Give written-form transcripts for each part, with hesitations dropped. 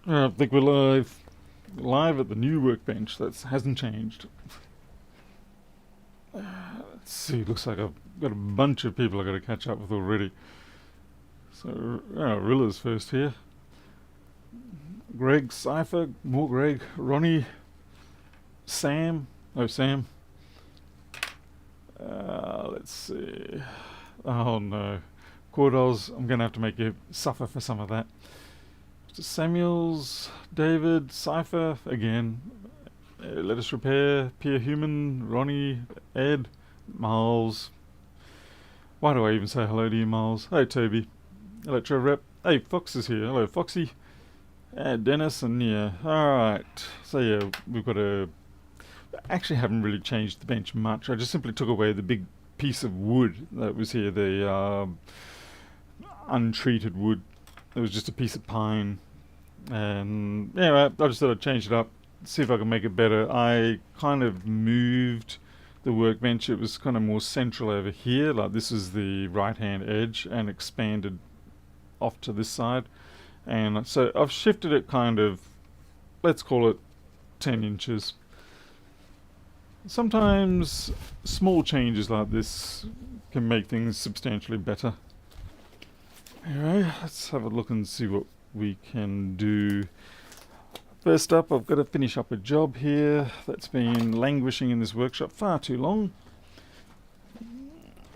I think we're live at the new workbench. That hasn't changed. Let's see. Looks like I've got a bunch of people I've got to catch up with already. So Rilla's first here. Greg, Cypher, more Greg, Ronnie, Sam. Oh, Sam. Let's see. Oh no, Cordos. I'm gonna have to make you suffer for some of that. Samuels, David, Cypher again. Let us repair. Pierre Human, Ronnie, Ed, Miles. Why do I even say hello to you, Miles? Hey, Toby. Electro Rep. Hey, Fox is here. Hello, Foxy. Dennis and yeah. Alright. So yeah, we've got a... Actually haven't really changed the bench much. I just simply took away the big piece of wood that was here. The untreated wood. It was just a piece of pine. And yeah, I just thought I'd change it up, see if I can make it better. I kind of moved the workbench. It was kind of more central over here, like this is the right hand edge, and expanded off to this side. And so I've shifted it kind of, let's call it 10 inches. Sometimes small changes like this can make things substantially better. Anyway, let's have a look and see what we can do. First up, I've got to finish up a job here that's been languishing in this workshop far too long.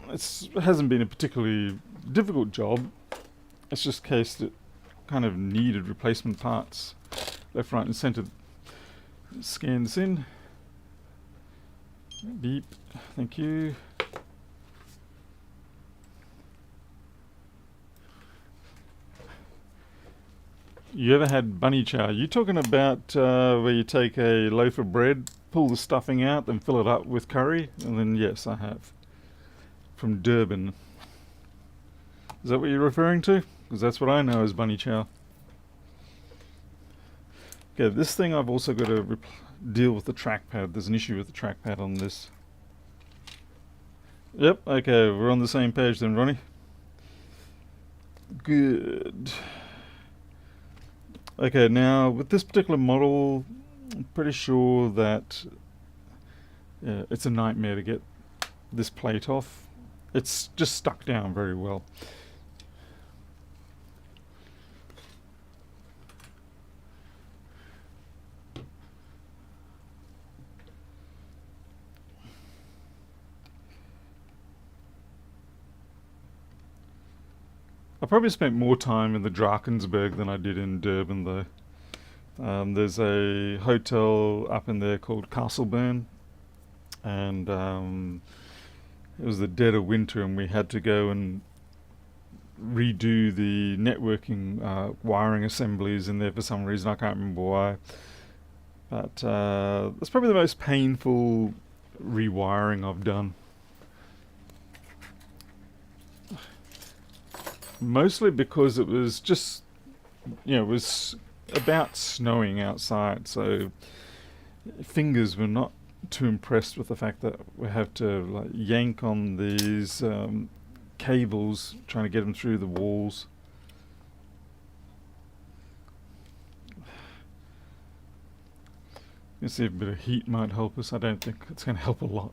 It hasn't been a particularly difficult job. It's just a case that kind of needed replacement parts. Left, right and centre. Scan this in. Beep. Thank you. You ever had bunny chow? You talking about where you take a loaf of bread, pull the stuffing out, then fill it up with curry? And then yes, I have. From Durban. Is that what you're referring to? Because that's what I know as bunny chow. Okay, this thing I've also got to deal with the trackpad. There's an issue with the trackpad on this. Yep, okay, we're on the same page then, Ronnie. Good. Okay, now with this particular model, I'm pretty sure that it's a nightmare to get this plate off. It's just stuck down very well. I probably spent more time in the Drakensberg than I did in Durban though. There's a hotel up in there called Castleburn, and it was the dead of winter and we had to go and redo the networking wiring assemblies in there for some reason. I can't remember why. But that's probably the most painful rewiring I've done. Mostly because it was just, it was about snowing outside, so fingers were not too impressed with the fact that we have to like yank on these cables, trying to get them through the walls. Let's see if a bit of heat might help us. I don't think it's going to help a lot.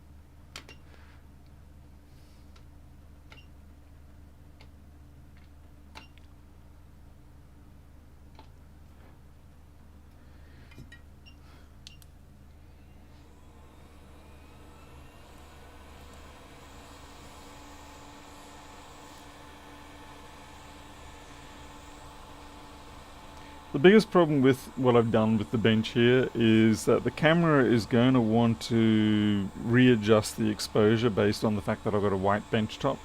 The biggest problem with what I've done with the bench here is that the camera is going to want to readjust the exposure based on the fact that I've got a white bench top.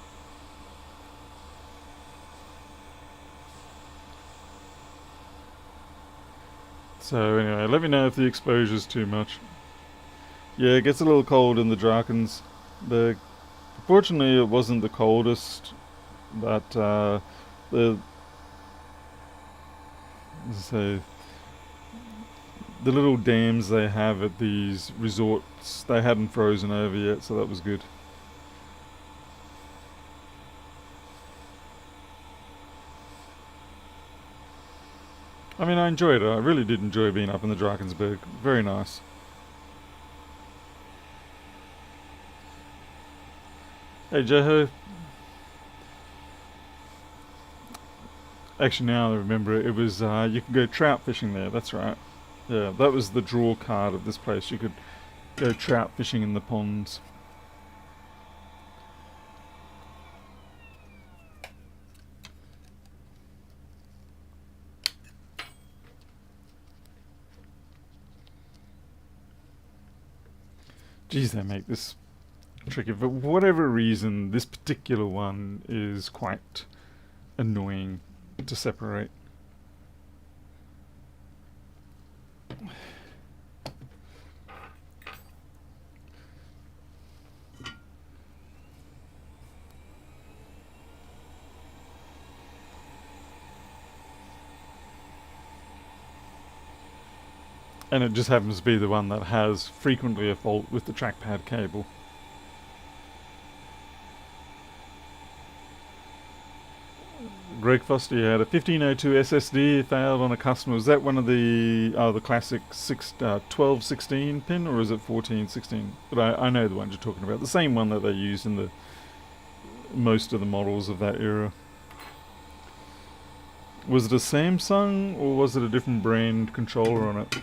So anyway, let me know if the exposure is too much. Yeah, it gets a little cold in the Drakensberg. Fortunately, it wasn't the coldest, but so the little dams they have at these resorts, they hadn't frozen over yet, so that was good. I mean, I enjoyed it. I really did enjoy being up in the Drakensberg. Very nice. Hey, Jeho. Actually, now I remember it. It was, you can go trout fishing there. That's right. Yeah, that was the draw card of this place. You could go trout fishing in the ponds. Geez, they make this tricky. For whatever reason, this particular one is quite annoying to separate. And it just happens to be the one that has frequently a fault with the trackpad cable. Greg Foster had a 1502 SSD failed on a customer. Was that one of the classic 1216 pin, or is it 1416? But I know the ones you're talking about. The same one that they use in the most of the models of that era. Was it a Samsung or was it a different brand controller on it?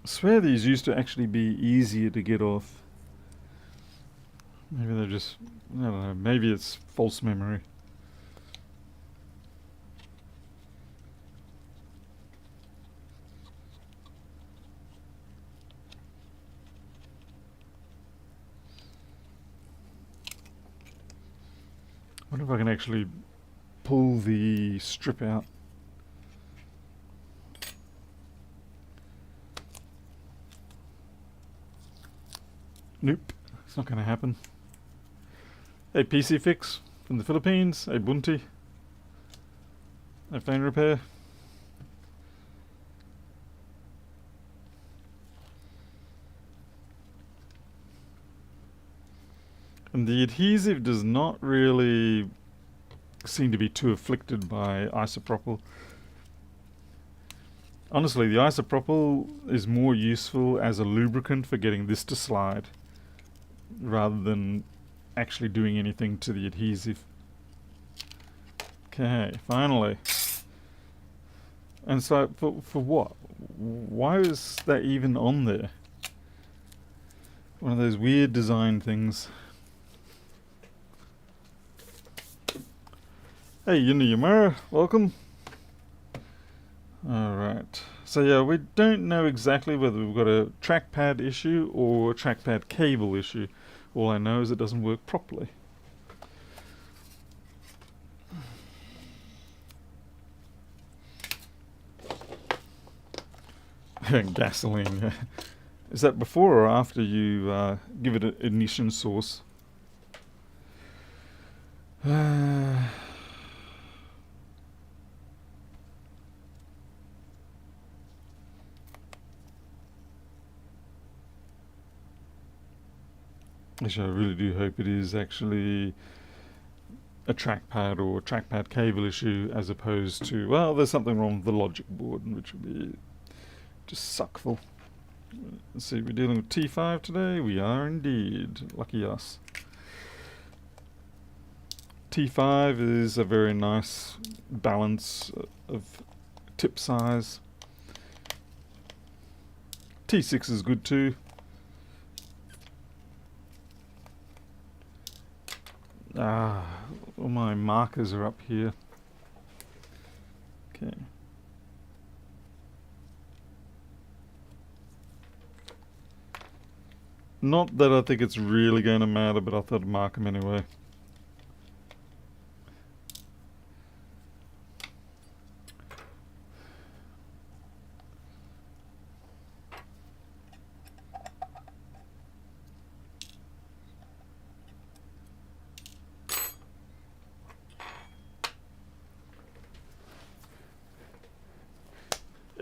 I swear these used to actually be easier to get off. Maybe they're just, I don't know, maybe it's false memory. I wonder if I can actually pull the strip out. Nope, it's not going to happen. Hey, PC Fix from the Philippines. Hey, Bunty. Hey, phone repair. And the adhesive does not really seem to be too afflicted by isopropyl. Honestly, the isopropyl is more useful as a lubricant for getting this to slide, rather than actually doing anything to the adhesive. Okay, finally. And so, for what? Why is that even on there? One of those weird design things. Hey, Yamura, welcome. Alright, so yeah, we don't know exactly whether we've got a trackpad issue or a trackpad cable issue. All I know is it doesn't work properly. Gasoline, is that before or after you give it an ignition source? Actually, I really do hope it is actually a trackpad or a trackpad cable issue, as opposed to, well, there's something wrong with the logic board, which would be just suckful. Let's see, we're dealing with T5 today. We are indeed. Lucky us. T5 is a very nice balance of tip size. T6 is good too. All my markers are up here. Okay. Not that I think it's really going to matter, but I thought I'd mark them anyway.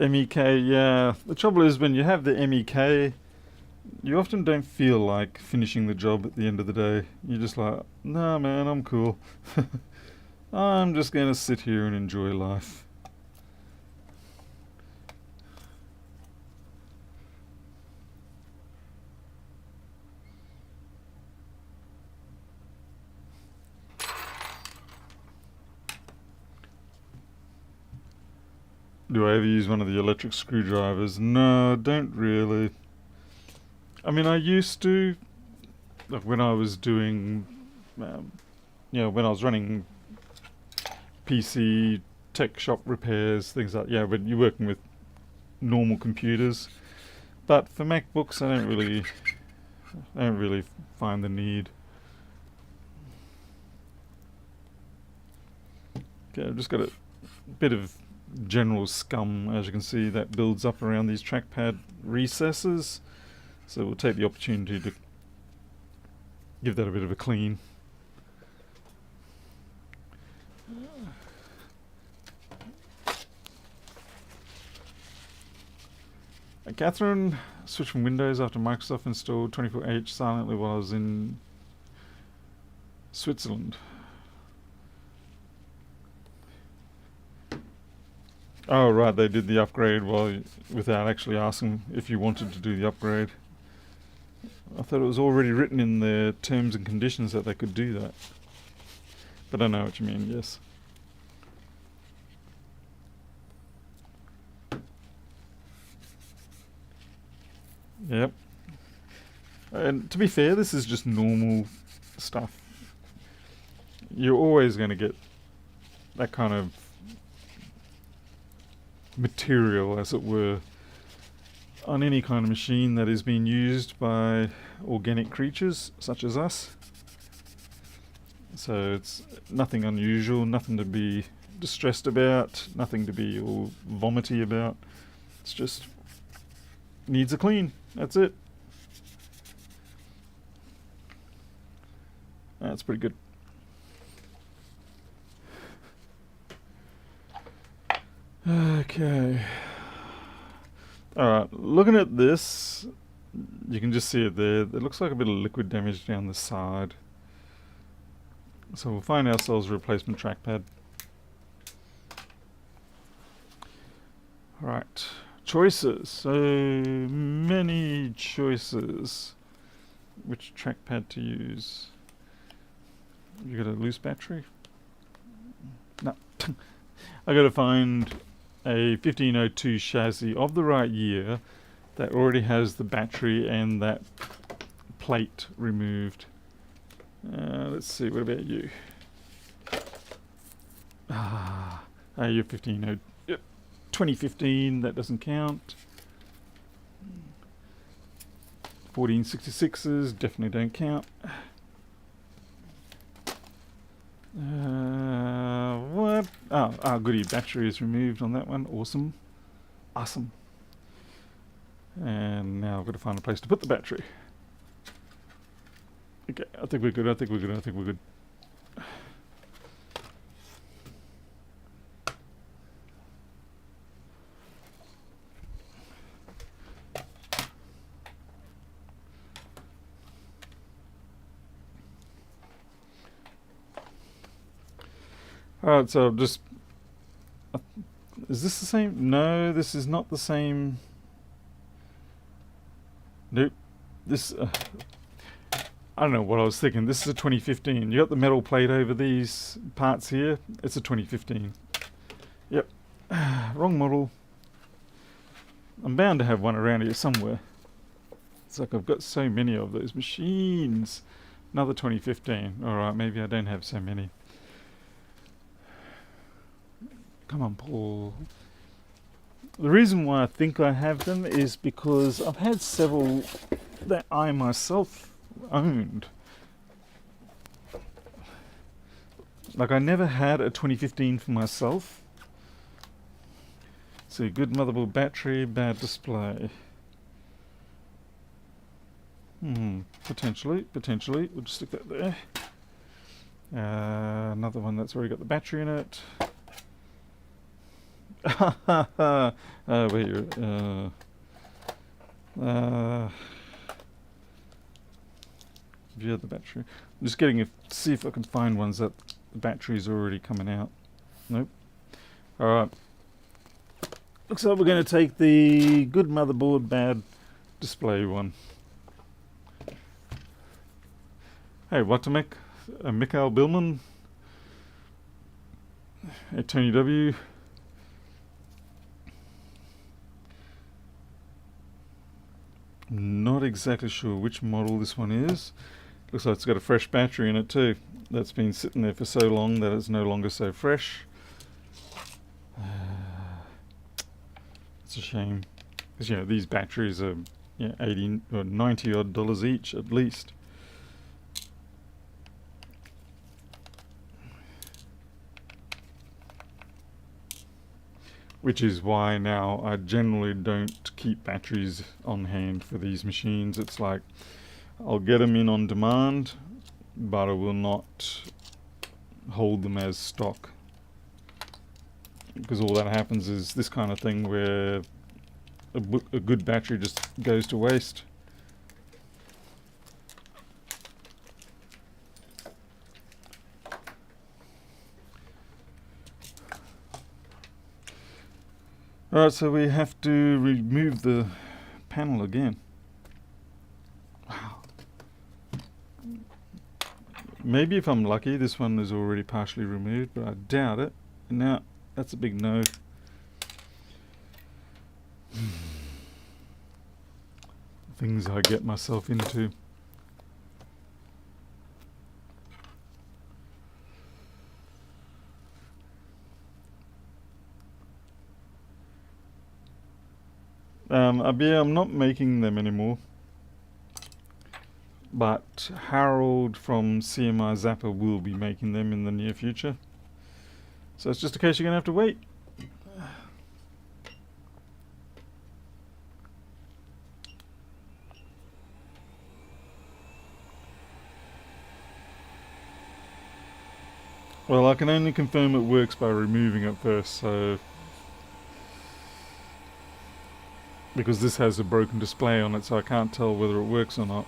MEK, yeah. The trouble is when you have the MEK, you often don't feel like finishing the job at the end of the day. You're just like, nah, man, I'm cool. I'm just gonna sit here and enjoy life. Do I ever use one of the electric screwdrivers? No, don't really. I mean, I used to, like when I was doing, um, when I was running PC tech shop repairs, things like when you're working with normal computers. But for MacBooks, I don't really find the need. Okay, I've just got a bit of general scum, as you can see, that builds up around these trackpad recesses. So we'll take the opportunity to give that a bit of a clean. Catherine switched from Windows after Microsoft installed 24H silently while I was in Switzerland. Oh right, they did the upgrade without actually asking if you wanted to do the upgrade. I thought it was already written in their terms and conditions that they could do that. But I know what you mean, yes. Yep. And to be fair, this is just normal stuff. You're always going to get that kind of material, as it were, on any kind of machine that is being used by organic creatures such as us. So it's nothing unusual, nothing to be distressed about, nothing to be all vomity about. It's just needs a clean. That's it. That's pretty good. Okay. Alright, looking at this, you can just see it there. It looks like a bit of liquid damage down the side. So we'll find ourselves a replacement trackpad. Alright, choices. So many choices. Which trackpad to use? You got a loose battery? No. I gotta find a 1502 chassis of the right year that already has the battery and that plate removed. Let's see, what about you? You're 1502. Yep. 2015, that doesn't count. 1466s definitely don't count. What? Oh, goody, battery is removed on that one. Awesome. Awesome. And now I've got to find a place to put the battery. Okay, I think we're good, I think we're good, I think we're good. Alright, so just... is this the same? No, this is not the same. Nope. This... I don't know what I was thinking. This is a 2015. You got the metal plate over these parts here. It's a 2015. Yep. Wrong model. I'm bound to have one around here somewhere. It's like I've got so many of those machines. Another 2015. Alright, maybe I don't have so many. Come on, Paul. The reason why I think I have them is because I've had several that I myself owned. Like, I never had a 2015 for myself. So good motherboard battery, bad display. Potentially. We'll just stick that there. Another one that's already got the battery in it. Wait, view the battery. I'm just getting see if I can find ones that the battery's already coming out. Nope. Alright. Looks like we're going to take the good motherboard, bad display one. Hey, what to make? Mikhail Billman? Hey, Tony W. Not exactly sure which model this one is. Looks like it's got a fresh battery in it too. That's been sitting there for so long that it's no longer so fresh. It's a shame. Because, you know, these batteries are 80 or 90 odd dollars each at least. Which is why now I generally don't keep batteries on hand for these machines. It's like I'll get them in on demand, but I will not hold them as stock. Because all that happens is this kind of thing where a good battery just goes to waste. Alright, so we have to remove the panel again. Wow. Maybe if I'm lucky, this one is already partially removed, but I doubt it. Now, that's a big no. Things I get myself into. I'm not making them anymore. But Harold from CMI Zapper will be making them in the near future. So it's just a case you're going to have to wait. Well, I can only confirm it works by removing it first, so... Because this has a broken display on it, so I can't tell whether it works or not.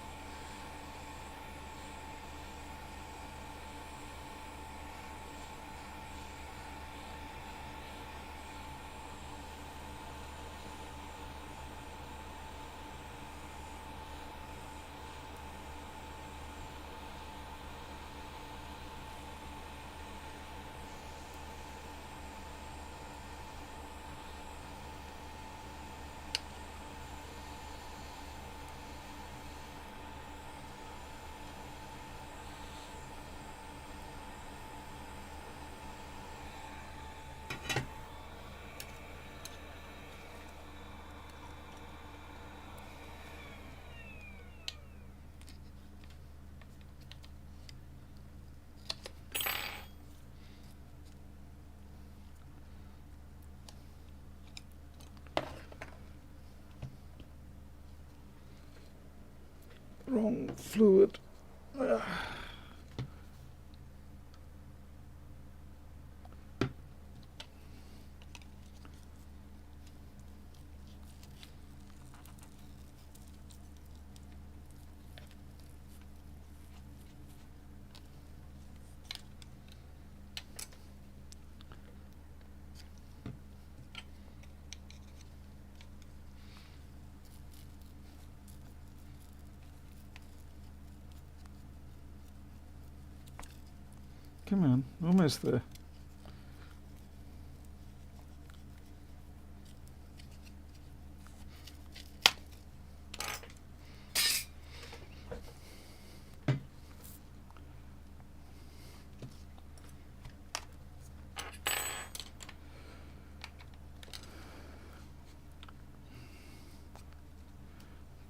Wrong fluid. Come on, almost there.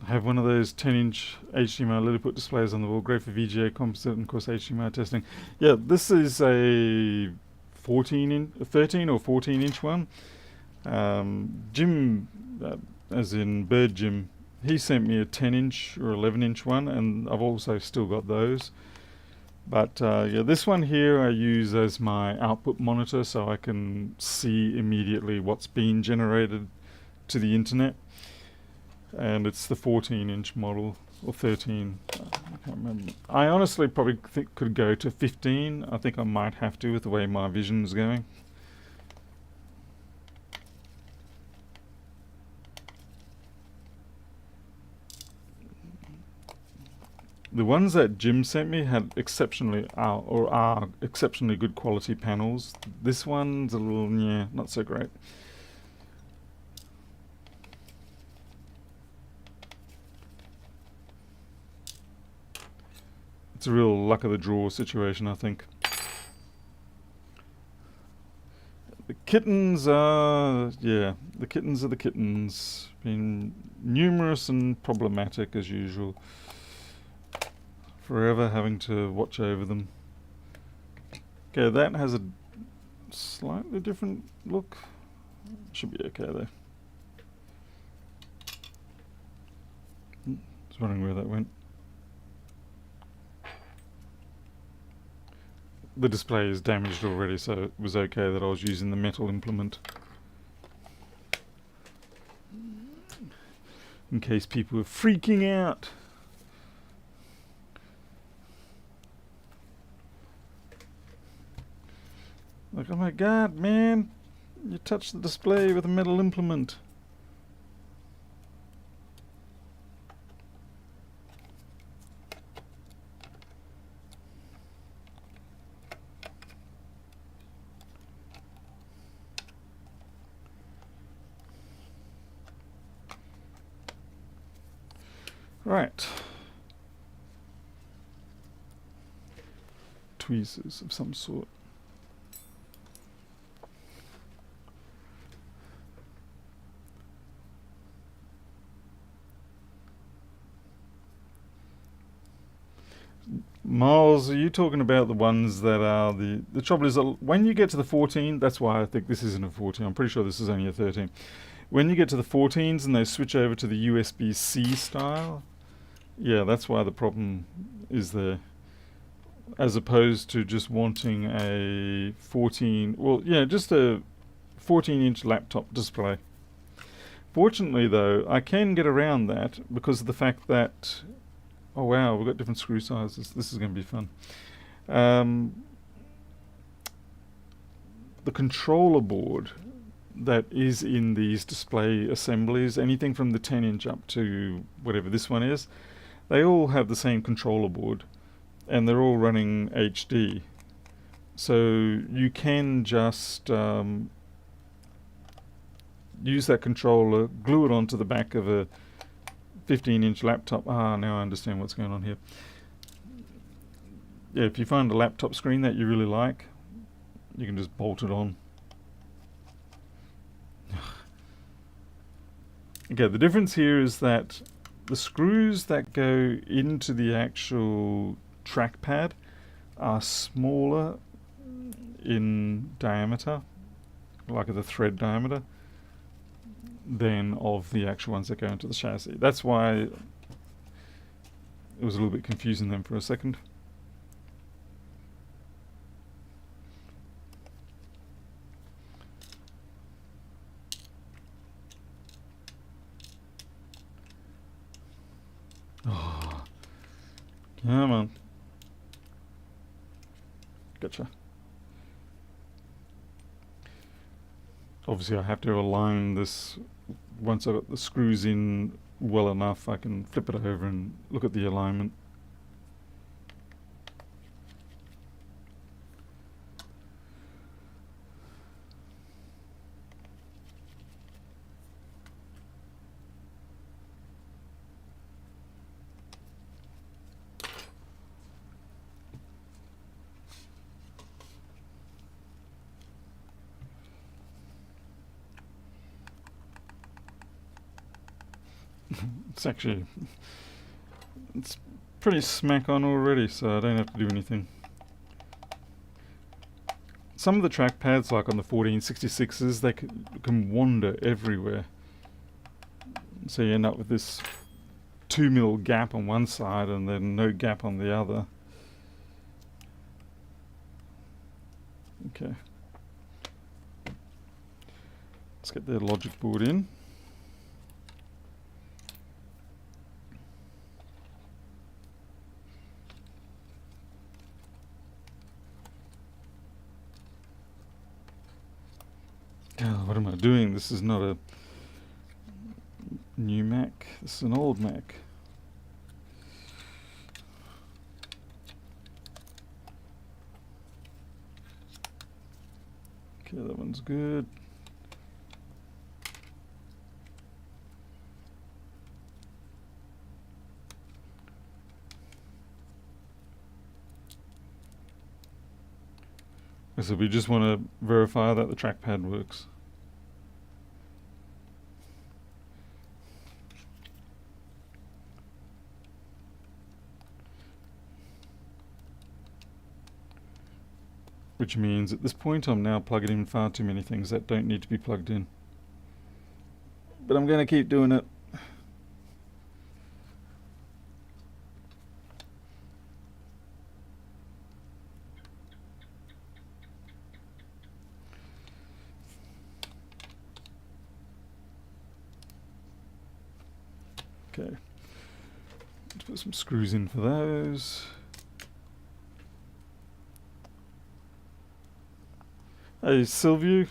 I have one of those 10-inch HDMI Lilliput displays on the wall, great for VGA composite and of course HDMI testing. Yeah, this is a 13 or 14-inch one. Jim, as in Bird Jim, he sent me a 10-inch or 11-inch one, and I've also still got those. But yeah, this one here I use as my output monitor, so I can see immediately what's being generated to the internet. And it's the 14-inch model, or 13. I can't remember. I honestly probably think could go to 15. I think I might have to with the way my vision's going. The ones that Jim sent me had exceptionally are exceptionally good quality panels. This one's a little, yeah, not so great. It's a real luck of the draw situation, I think. The kittens are, yeah, the kittens are the kittens. Been numerous and problematic as usual. Forever having to watch over them. Okay, that has a slightly different look. Should be okay though. Just wondering where that went. The display is damaged already, so it was okay that I was using the metal implement. In case people were freaking out. Like, oh my god, man, you touched the display with a metal implement. Right. Tweezers of some sort. Miles, are you talking about the ones that are the trouble is that when you get to the 14, that's why I think this isn't a 14. I'm pretty sure this is only a 13. When you get to the 14s and they switch over to the USB-C style, yeah, that's why the problem is there. As opposed to just wanting a 14, well, yeah, just a 14-inch laptop display. Fortunately, though, I can get around that because of the fact that, oh wow, we've got different screw sizes. This is going to be fun. The controller board that is in these display assemblies, anything from the 10-inch up to whatever this one is, they all have the same controller board and they're all running HD. So you can just use that controller, glue it onto the back of a 15-inch laptop. Ah, now I understand what's going on here. Yeah, if you find a laptop screen that you really like, you can just bolt it on. Okay, the difference here is that the screws that go into the actual trackpad are smaller in diameter, like the thread diameter, than of the actual ones that go into the chassis. That's why it was a little bit confusing then for a second. Oh, come on. Gotcha. Obviously I have to align this. Once I've got the screws in well enough, I can flip it over and look at the alignment. It's pretty smack on already, so I don't have to do anything. Some of the trackpads, like on the 1466s, they can wander everywhere. So you end up with this 2mm gap on one side and then no gap on the other. Okay. Let's get their logic board in. Oh, what am I doing? This is not a new Mac. This is an old Mac. Okay, that one's good. So we just want to verify that the trackpad works. Which means at this point I'm now plugging in far too many things that don't need to be plugged in. But I'm going to keep doing it. Okay, let's put some screws in for those. Hey, Sylvia.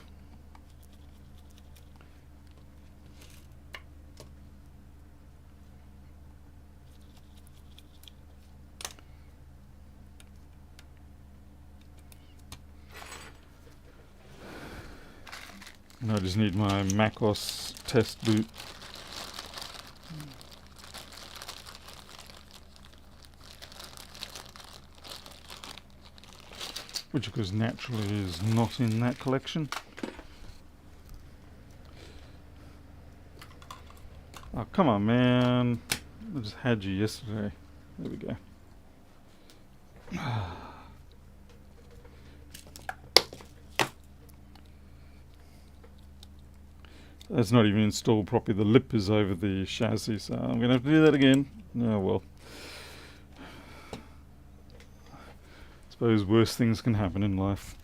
And I just need my macOS test boot. Which of course naturally is not in that collection. Oh, come on, man. I just had you yesterday. There we go. That's not even installed properly. The lip is over the chassis, so I'm going to have to do that again. Oh well. Suppose worse things can happen in life.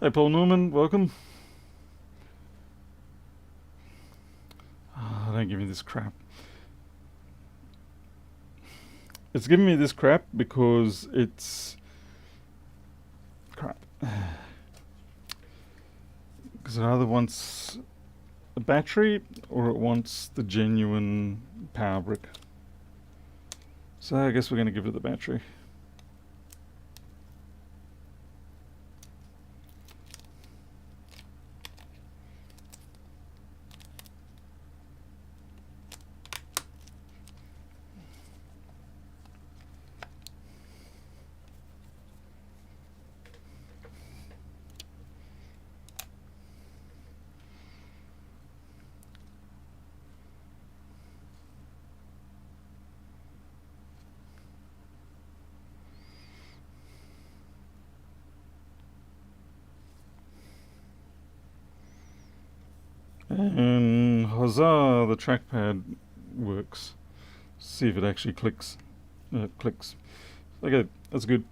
Hey Paul Norman, welcome. Oh, don't give me this crap. It's giving me this crap because it's crap. Because it either wants a battery or it wants the genuine power brick. So I guess we're going to give it the battery. And huzzah, the trackpad works. See if it actually clicks. Clicks. Okay, that's good.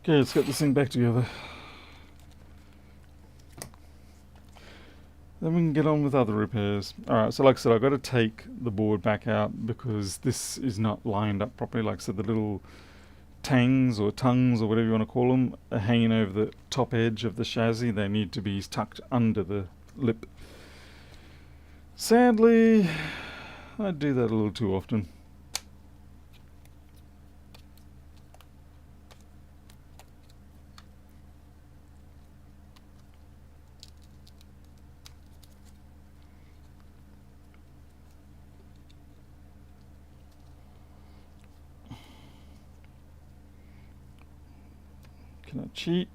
Okay, let's get this thing back together. Then we can get on with other repairs. Alright, so like I said, I've got to take the board back out because this is not lined up properly. Like I said, the little tangs or tongues or whatever you want to call them are hanging over the top edge of the chassis. They need to be tucked under the lip. Sadly, I do that a little too often. Can I cheat?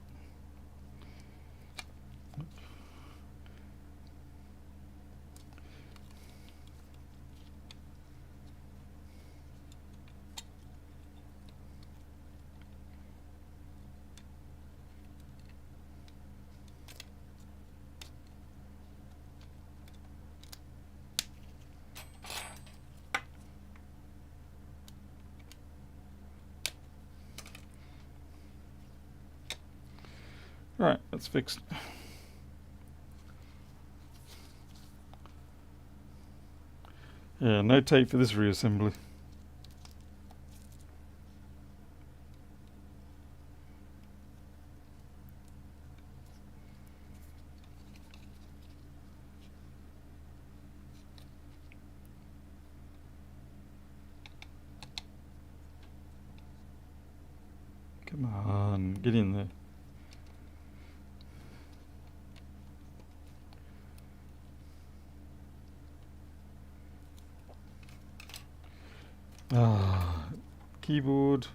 Right, that's fixed. Yeah, no tape for this reassembly. Come on, get in there. Ah, keyboard.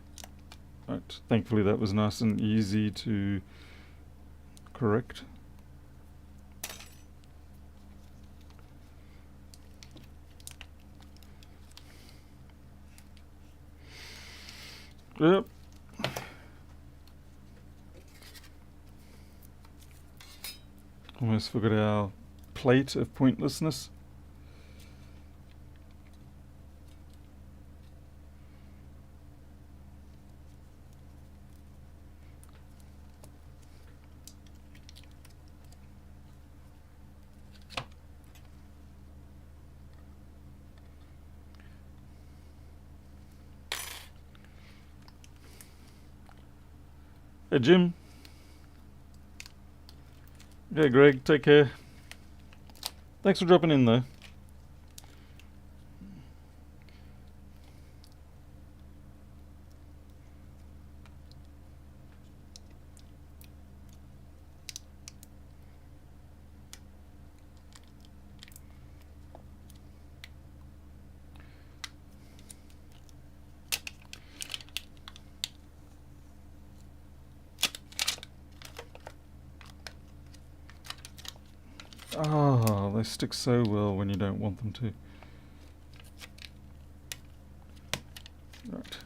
Right, thankfully that was nice and easy to correct. Yep. Almost forgot our plate of pointlessness. Hey Jim. Yeah, Greg, take care. Thanks for dropping in though. Oh, they stick so well when you don't want them to. Right.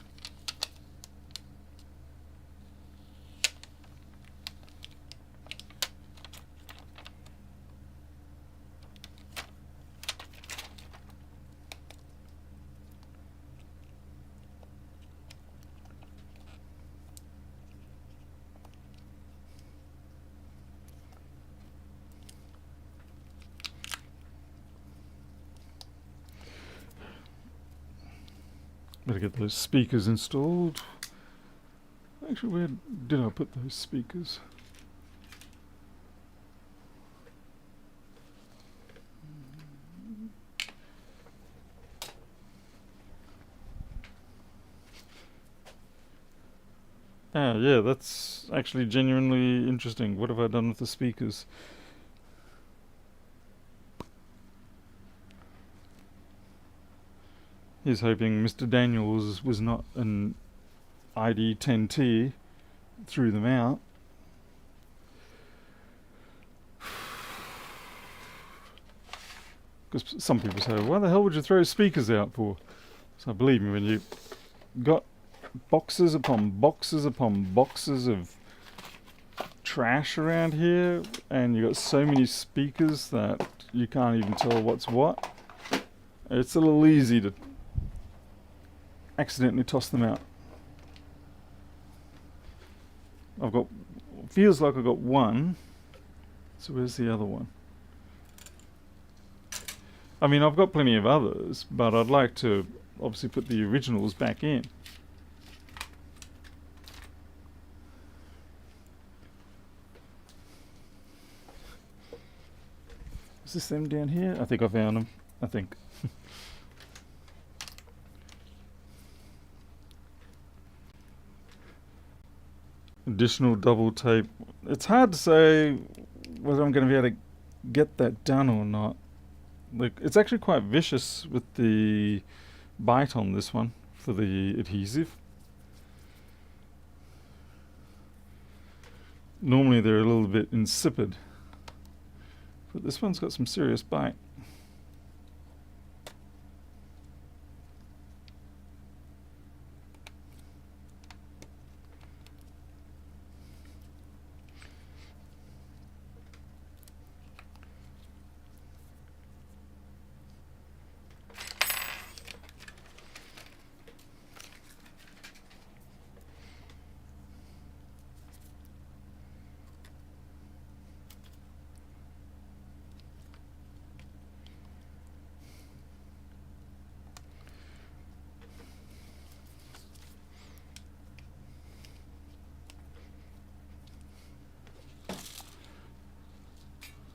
Better get those speakers installed. Actually, where did I put those speakers? Ah, yeah, that's actually genuinely interesting. What have I done with the speakers? He's hoping Mr. Daniels was not an ID10T, threw them out. Because some people say, why the hell would you throw speakers out for? So believe me, when you got boxes upon boxes upon boxes of trash around here, and you got so many speakers that you can't even tell what's what, it's a little easy to accidentally toss them out. Feels like I've got one, so where's the other one? I mean, I've got plenty of others, but I'd like to obviously put the originals back in. Is this them down here? I think I found them. I think. Additional double tape. It's hard to say whether I'm going to be able to get that done or not. Like, it's actually quite vicious with the bite on this one for the adhesive. Normally they're a little bit insipid, but this one's got some serious bite.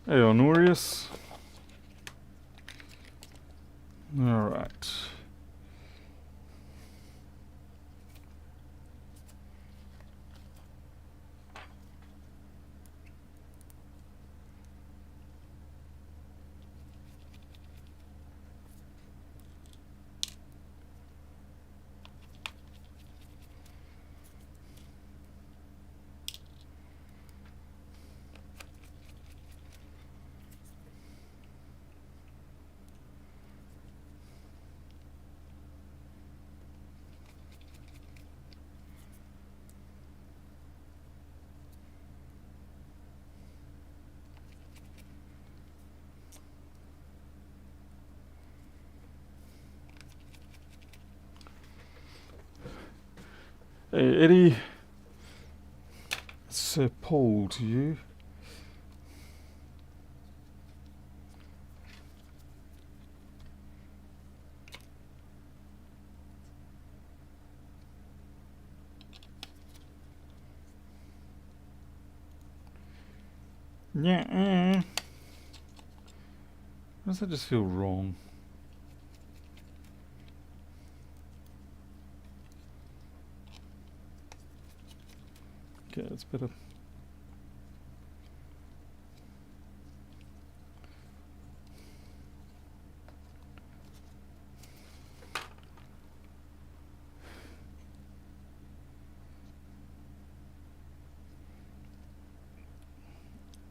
Hey, Honorius. All right. Hey, Eddie. It's a poll to you. Yeah. Why does that just feel wrong? Okay, it's better.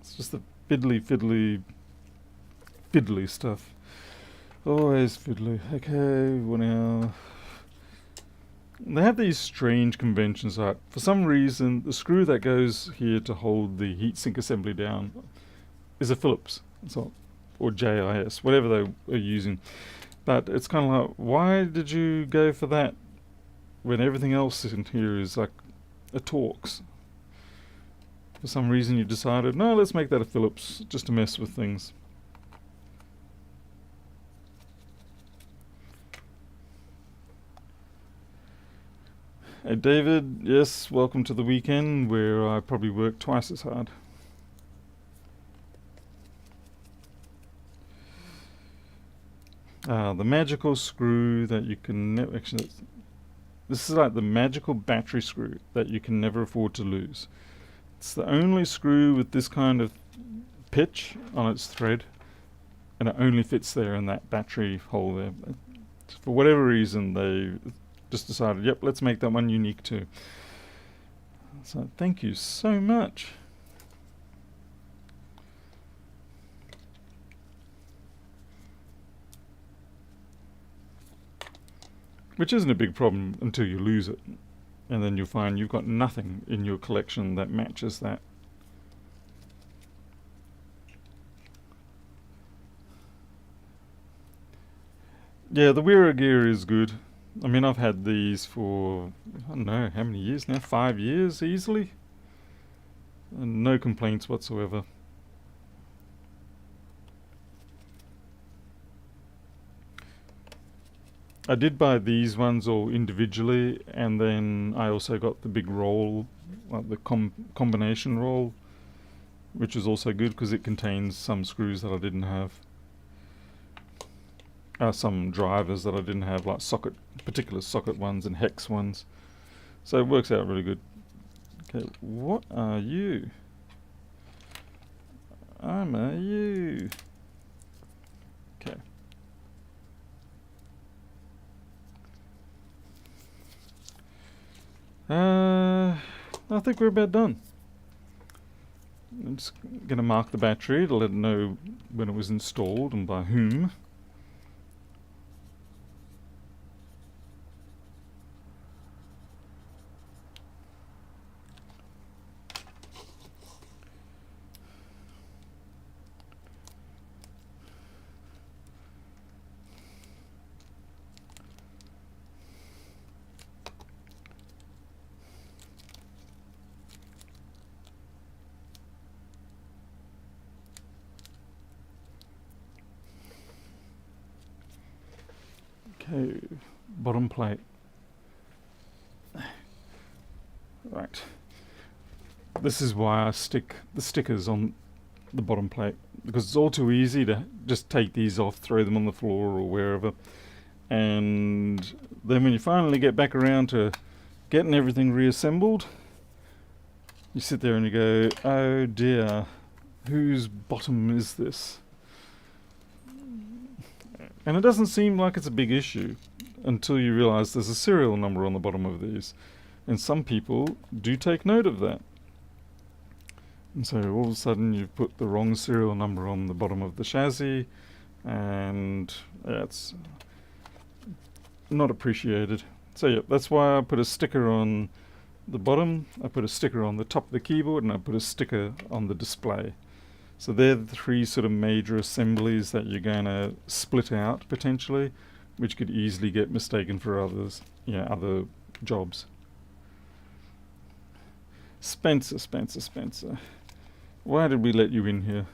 It's just the fiddly stuff. Always fiddly. Okay, well now. They have these strange conventions. Like, for some reason, the screw that goes here to hold the heatsink assembly down is a Phillips. So, or JIS, whatever they are using. But it's kind of like, why did you go for that when everything else in here is like a Torx? For some reason you decided, no, let's make that a Phillips just to mess with things. Hey David, yes, welcome to the weekend where I probably work twice as hard. The magical screw that you can never actually. This is like the magical battery screw that you can never afford to lose. It's the only screw with this kind of pitch on its thread, and it only fits there in that battery hole there. For whatever reason, they just decided, yep, let's make that one unique too. So thank you so much. Which isn't a big problem until you lose it. And then you'll find you've got nothing in your collection that matches that. Yeah, the Wearer gear is good. I mean, I've had these for, I don't know, how many years now? 5 years easily? And no complaints whatsoever. I did buy these ones all individually, and then I also got the big roll, like the combination roll, which is also good because it contains some screws that I didn't have. Some drivers that I didn't have, like particular socket ones and hex ones. So it works out really good. Okay, what are you? I'm a you. Okay. I think we're about done. just going to mark the battery to let it know when it was installed and by whom. Okay, bottom plate. Right. This is why I stick the stickers on the bottom plate, because it's all too easy to just take these off, throw them on the floor or wherever, and then when you finally get back around to getting everything reassembled, you sit there and you go, oh dear, whose bottom is this? And it doesn't seem like it's a big issue until you realize there's a serial number on the bottom of these. And some people do take note of that. And so all of a sudden you've put the wrong serial number on the bottom of the chassis, and it's not appreciated. So yeah, that's why I put a sticker on the bottom, I put a sticker on the top of the keyboard, and I put a sticker on the display. So they're the three sort of major assemblies that you're going to split out potentially, which could easily get mistaken for others, other jobs. Spencer. Why did we let you in here?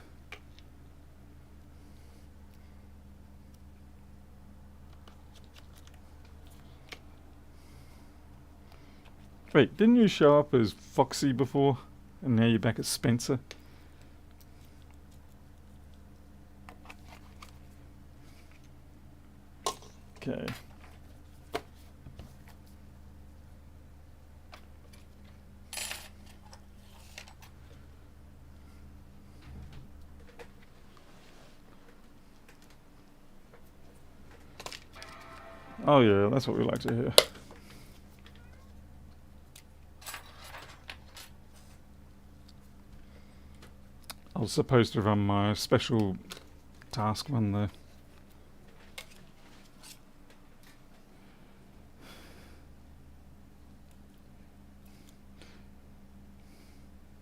Wait, didn't you show up as Foxy before, and now you're back as Spencer? Okay. Oh yeah, that's what we like to hear. I was supposed to run my special task one there.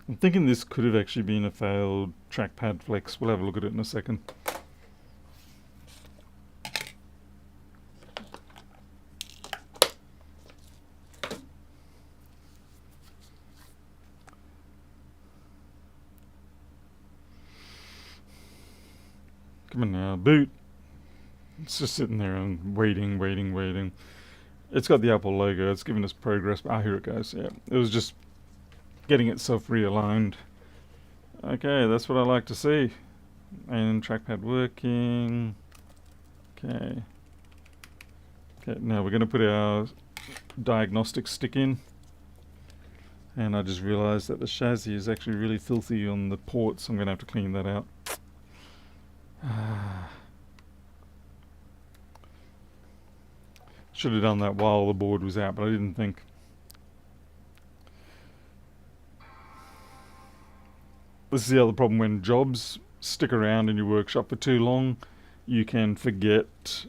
I'm thinking this could have actually been a failed trackpad flex. We'll have a look at it in a second. Come on now, boot. It's just sitting there and waiting. It's got the Apple logo. It's giving us progress. Here it goes. Yeah, it was just getting itself realigned. Okay, that's what I like to see. And trackpad working. Okay, now we're going to put our diagnostic stick in. And I just realized that the chassis is actually really filthy on the ports. I'm going to have to clean that out. Should have done that while the board was out, but I didn't think. This is the other problem: when jobs stick around in your workshop for too long, you can forget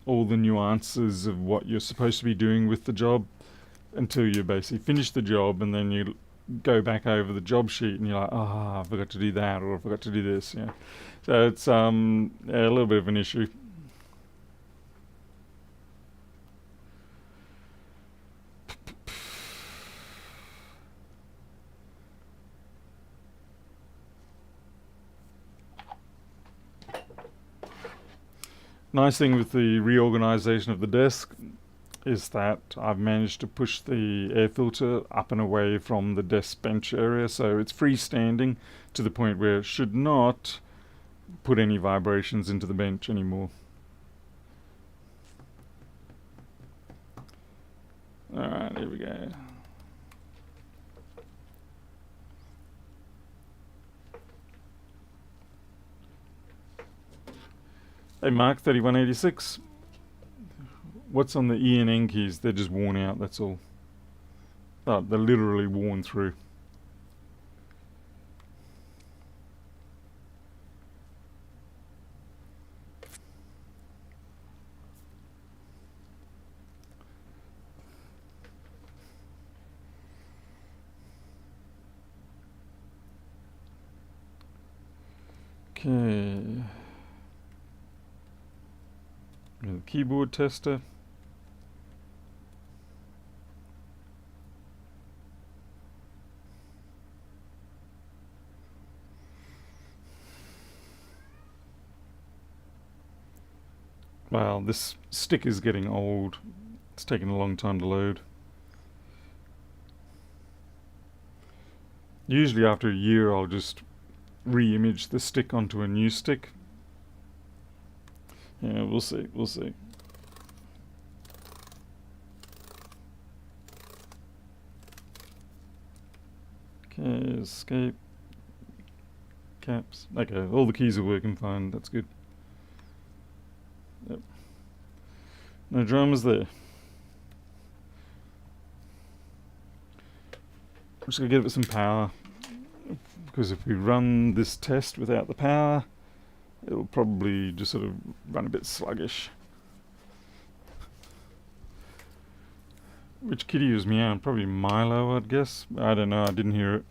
all the nuances of what you're supposed to be doing with the job until you basically finish the job, and then you go back over the job sheet and you're like, I forgot to do that, or I forgot to do this. Yeah, so it's a little bit of an issue. Nice thing with the reorganization of the desk is that I've managed to push the air filter up and away from the desk bench area, so it's freestanding to the point where it should not put any vibrations into the bench anymore. Alright, here we go. Hey Mark, 3186. What's on the E and N keys? They're just worn out, that's all. Oh, they're literally worn through. Okay. The keyboard tester. Wow, this stick is getting old. It's taking a long time to load. Usually after a year I'll just re-image the stick onto a new stick. Yeah, we'll see, we'll see. Okay, escape. Caps. Okay, all the keys are working fine, that's good. Yep. No dramas there. I'm just gonna give it some power, because if we run this test without the power, it'll probably just sort of run a bit sluggish. Which kitty was meowing? Probably Milo, I'd guess. I don't know, I didn't hear it.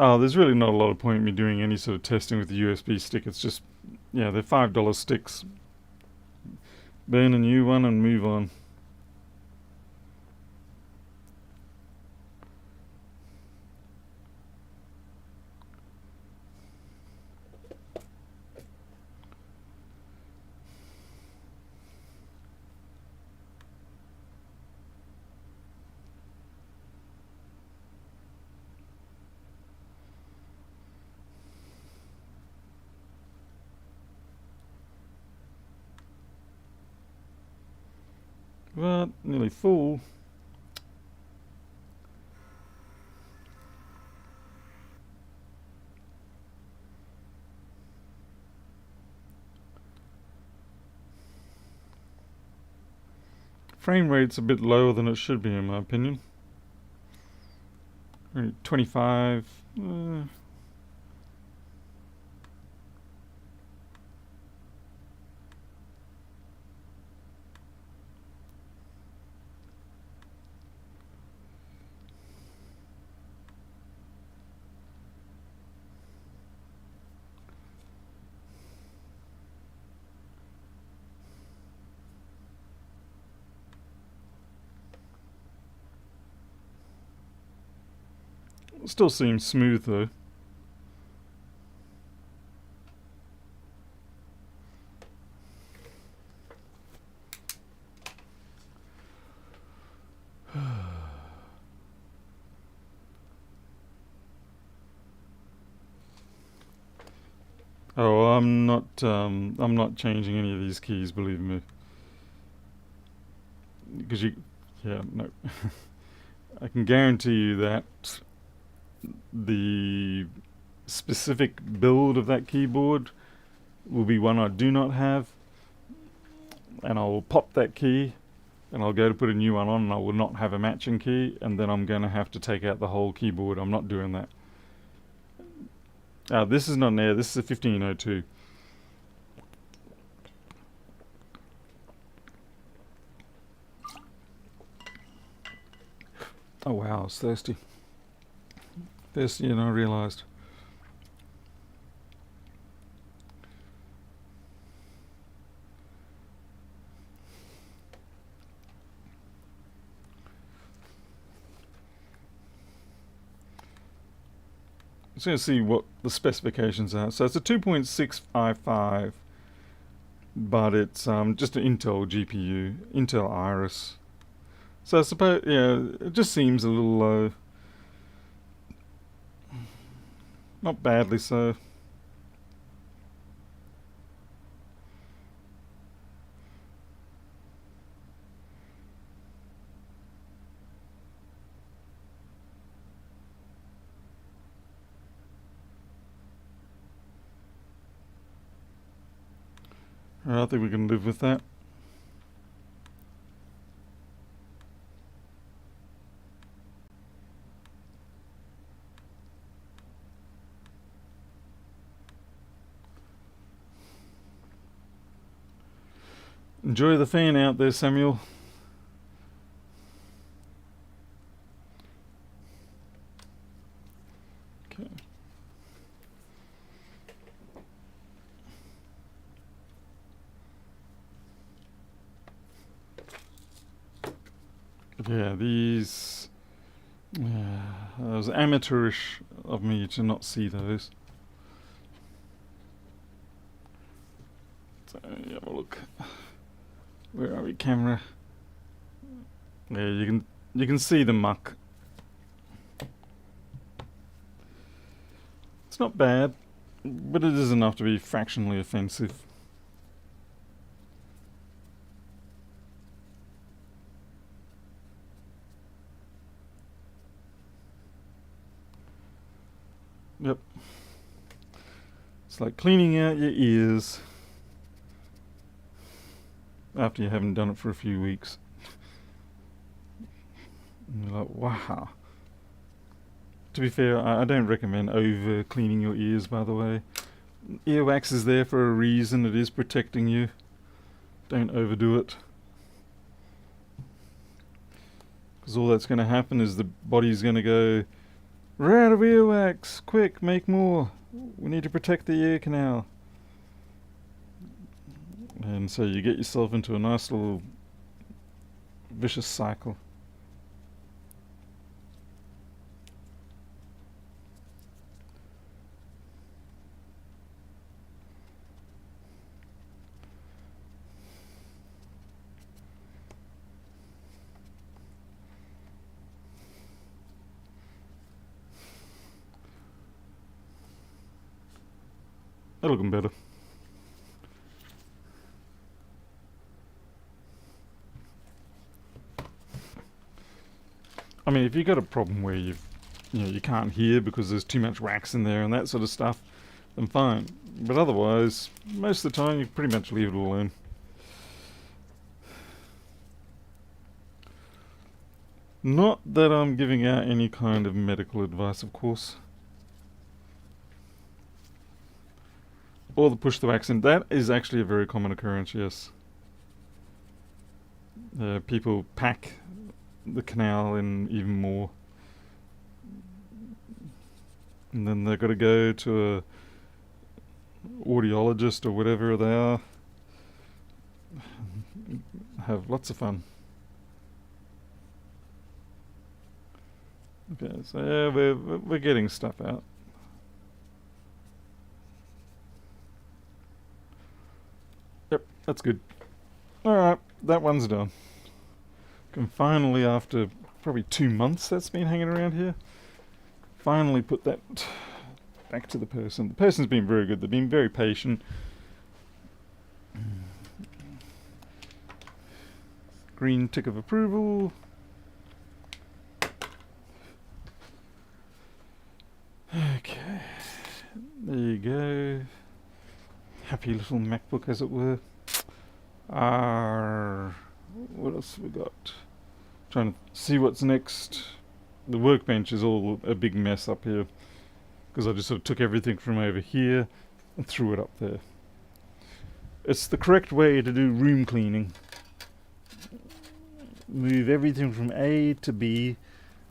Oh, there's really not a lot of point in me doing any sort of testing with the USB stick. It's just, yeah, they're $5 sticks. Burn a new one and move on. What? Nearly full. Frame rate's a bit lower than it should be in my opinion. 25. Still seems smooth though. Oh, I'm not changing any of these keys, believe me. Because yeah, no. I can guarantee you that the specific build of that keyboard will be one I do not have, and I'll pop that key and I'll go to put a new one on and I will not have a matching key, and then I'm going to have to take out the whole keyboard. I'm not doing that. This is not an Air, this is a 1502. Oh wow, I was thirsty. Thirsty and I realised. Just going to see what the specifications are. So it's a 2.655, but it's just an Intel GPU, Intel Iris. So I suppose, yeah, it just seems a little low. Not badly so. I think we can live with that. Enjoy the fan out there, Samuel. Okay. Yeah, these... it was amateurish of me to not see those. So, have a look. Where are we, camera? Yeah, you can see the muck. It's not bad, but it is enough to be fractionally offensive. Yep. It's like cleaning out your ears after you haven't done it for a few weeks. And you're like, wow. To be fair, I don't recommend over cleaning your ears, by the way. Earwax is there for a reason. It is protecting you. Don't overdo it. Because all that's going to happen is the body's going to go, we're out of earwax, quick, make more. We need to protect the ear canal. And so you get yourself into a nice little vicious cycle. They're looking better. I mean, if you've got a problem where you can't hear because there's too much wax in there and that sort of stuff, then fine. But otherwise, most of the time you pretty much leave it alone. Not that I'm giving out any kind of medical advice, of course. Or the push the wax in. That is actually a very common occurrence, yes. People pack the canal in even more. And then they've got to go to a audiologist or whatever they are. Have lots of fun. Okay, so yeah, we're getting stuff out. Yep, that's good. Alright, that one's done. Can finally, after probably 2 months that's been hanging around here, finally put that back to the person. The person's been very good. They've been very patient. Green tick of approval. Okay, there you go. Happy little MacBook, as it were. What else have we got? Trying to see what's next. The workbench is all a big mess up here because I just sort of took everything from over here and threw it up there. It's the correct way to do room cleaning. Move everything from A to B,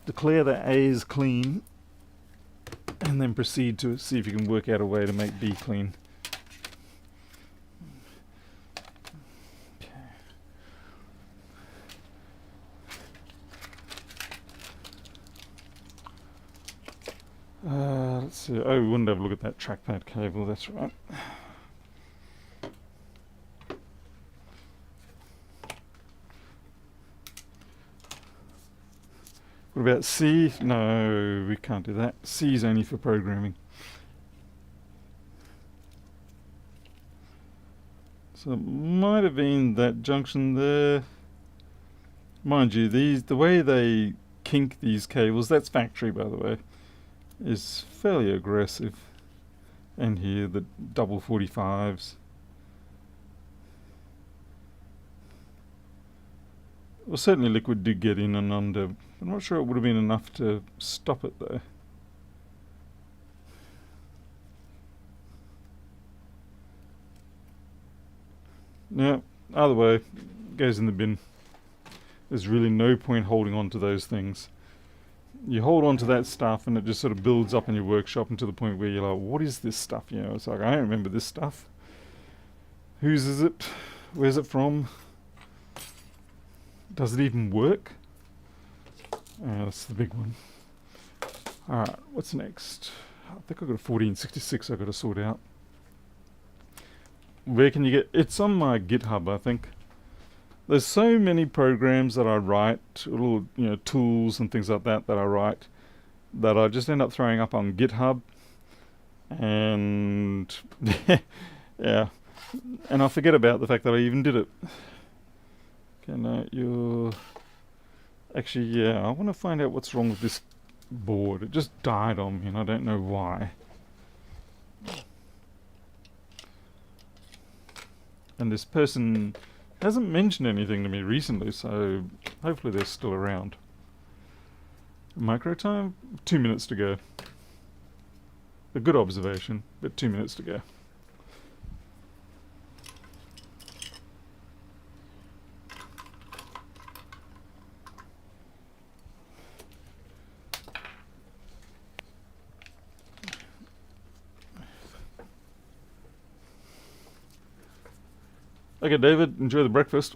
declare that A is clean, and then proceed to see if you can work out a way to make B clean. Let's see. Oh, we wouldn't have a look at that trackpad cable, that's right. What about C? No, we can't do that. C is only for programming. So it might have been that junction there. Mind you, the way they kink these cables, that's factory by the way, is fairly aggressive. And here, the double 45s. Well, certainly liquid did get in and under. I'm not sure it would have been enough to stop it though. Now, either way, goes in the bin. There's really no point holding on to those things. You hold on to that stuff and it just sort of builds up in your workshop until the point where you're like, what is this stuff? You know, it's like, I don't remember this stuff. Whose is it? Where's it from? Does it even work? That's the big one. Alright, what's next? I think I've got a 1466 I've got to sort out. Where can you get... It's on my GitHub, I think. There's so many programs that I write, little, tools and things like that I write, that I just end up throwing up on GitHub. And... yeah. And I forget about the fact that I even did it. Okay, no, you're... Actually, yeah, I want to find out what's wrong with this board. It just died on me and I don't know why. And this person hasn't mentioned anything to me recently, so hopefully they're still around. Micro time? 2 minutes to go. A good observation, but 2 minutes to go. Okay, David, enjoy the breakfast.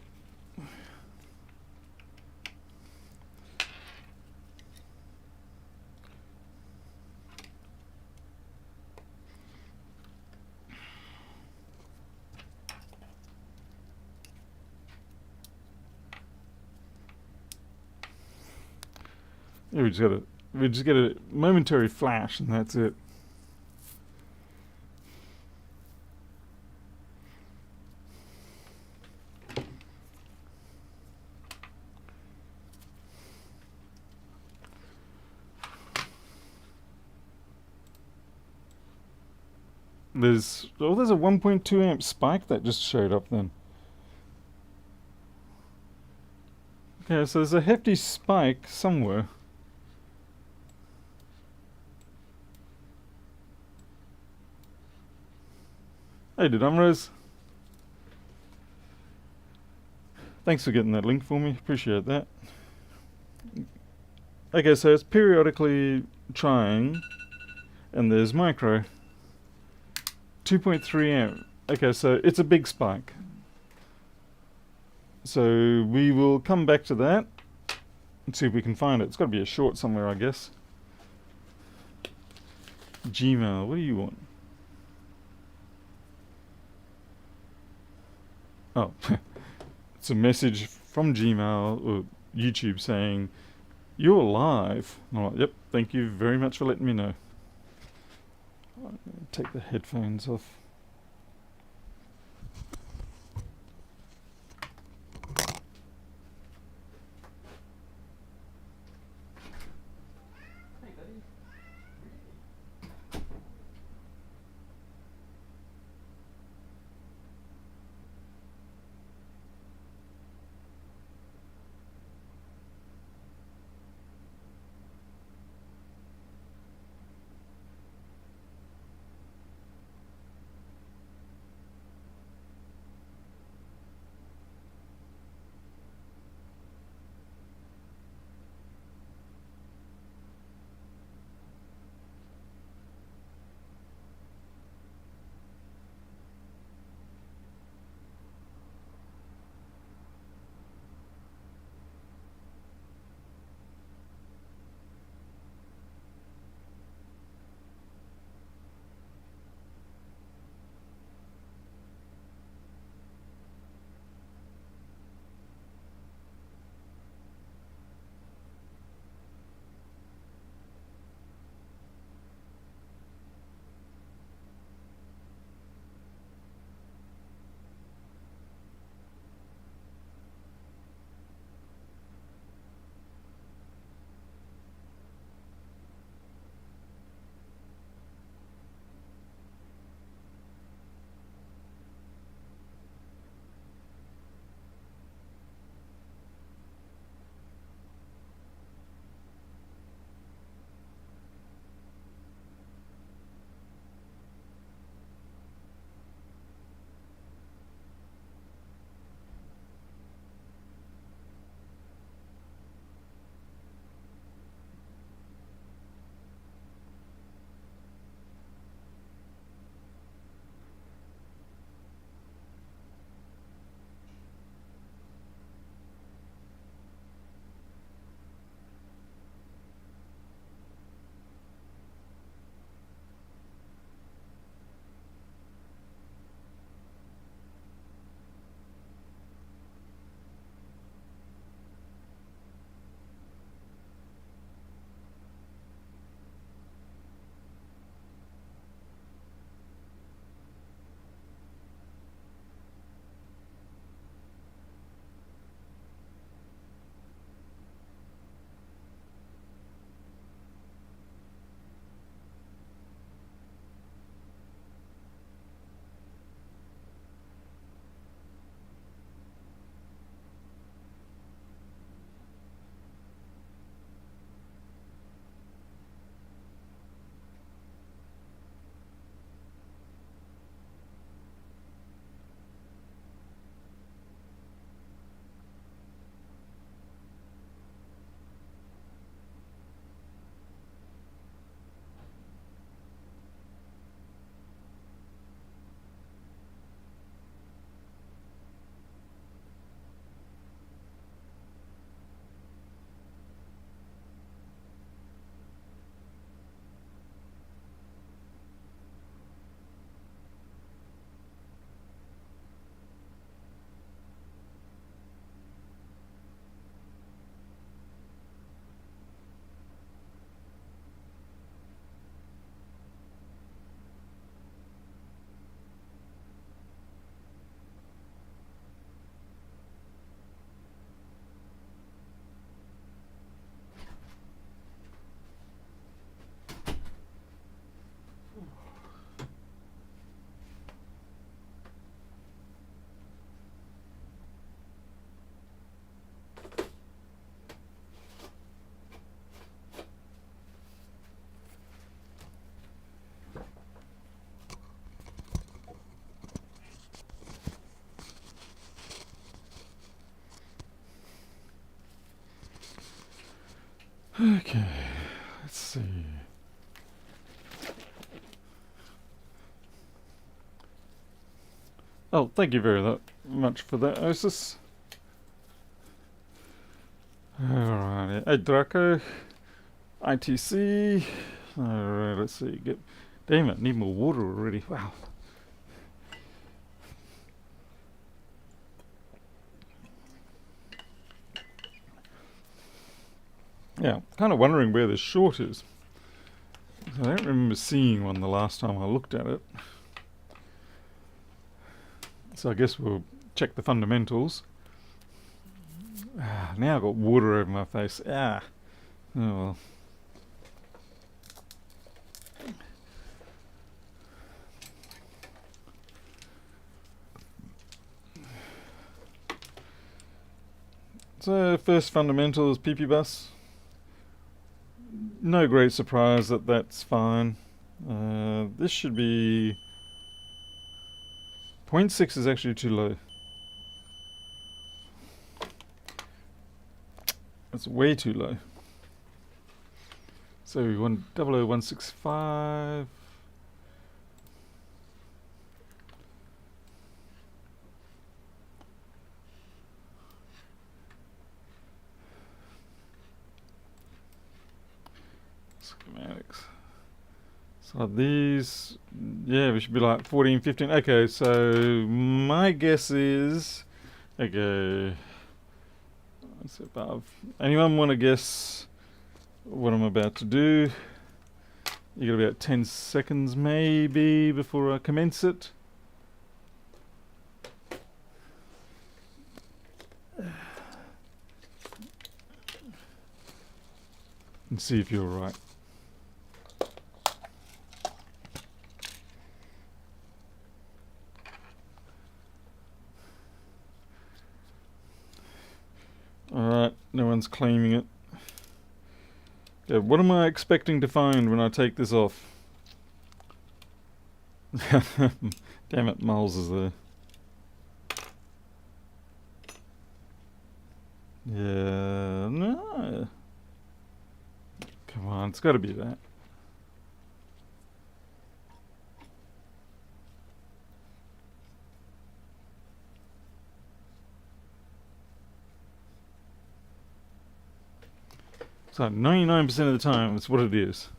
Yeah, we just get a momentary flash and that's it. There's a 1.2 amp spike that just showed up then. Okay, so there's a hefty spike somewhere. Hey, Didumrose. Thanks for getting that link for me. Appreciate that. Okay, so it's periodically trying, and there's micro. 2.3 amp. Okay, so it's a big spike. So we will come back to that and see if we can find it. It's got to be a short somewhere, I guess. Gmail, what do you want? Oh, it's a message from Gmail or YouTube saying, you're live. And I'm like, yep, thank you very much for letting me know. Take the headphones off. Okay, let's see. Oh, thank you very much for that, Osis. Alright, hey Draco, ITC. Alright, let's see. Damn it, need more water already. Wow. Yeah, kind of wondering where this short is. I don't remember seeing one the last time I looked at it. So I guess we'll check the fundamentals. Now I've got water over my face. Oh well. So first fundamental is PP bus. No great surprise that that's fine. This should be... 0.6 is actually too low. That's way too low. So we want 00165. Schematics. So these, yeah, we should be like 14, 15. Okay, so my guess is, okay, that's above. Anyone want to guess what I'm about to do? You got about 10 seconds maybe before I commence it. And see if you're right. Alright, no one's claiming it. Okay, what am I expecting to find when I take this off? Damn it, Miles is there. Yeah, no. Come on, it's got to be that. So 99% of the time, it's what it is.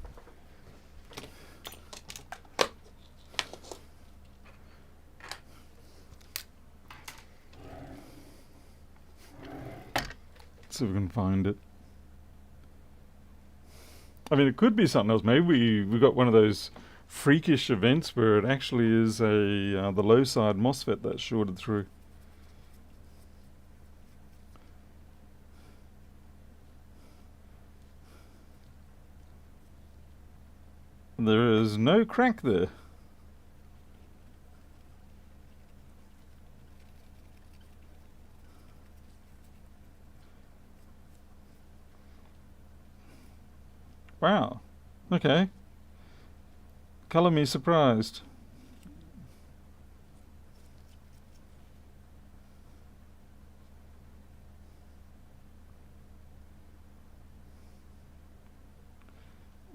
Let's see if we can find it. I mean, it could be something else. Maybe we got one of those freakish events where it actually is the low side MOSFET that's shorted through. There is no crack there. Wow. Okay. Color me surprised.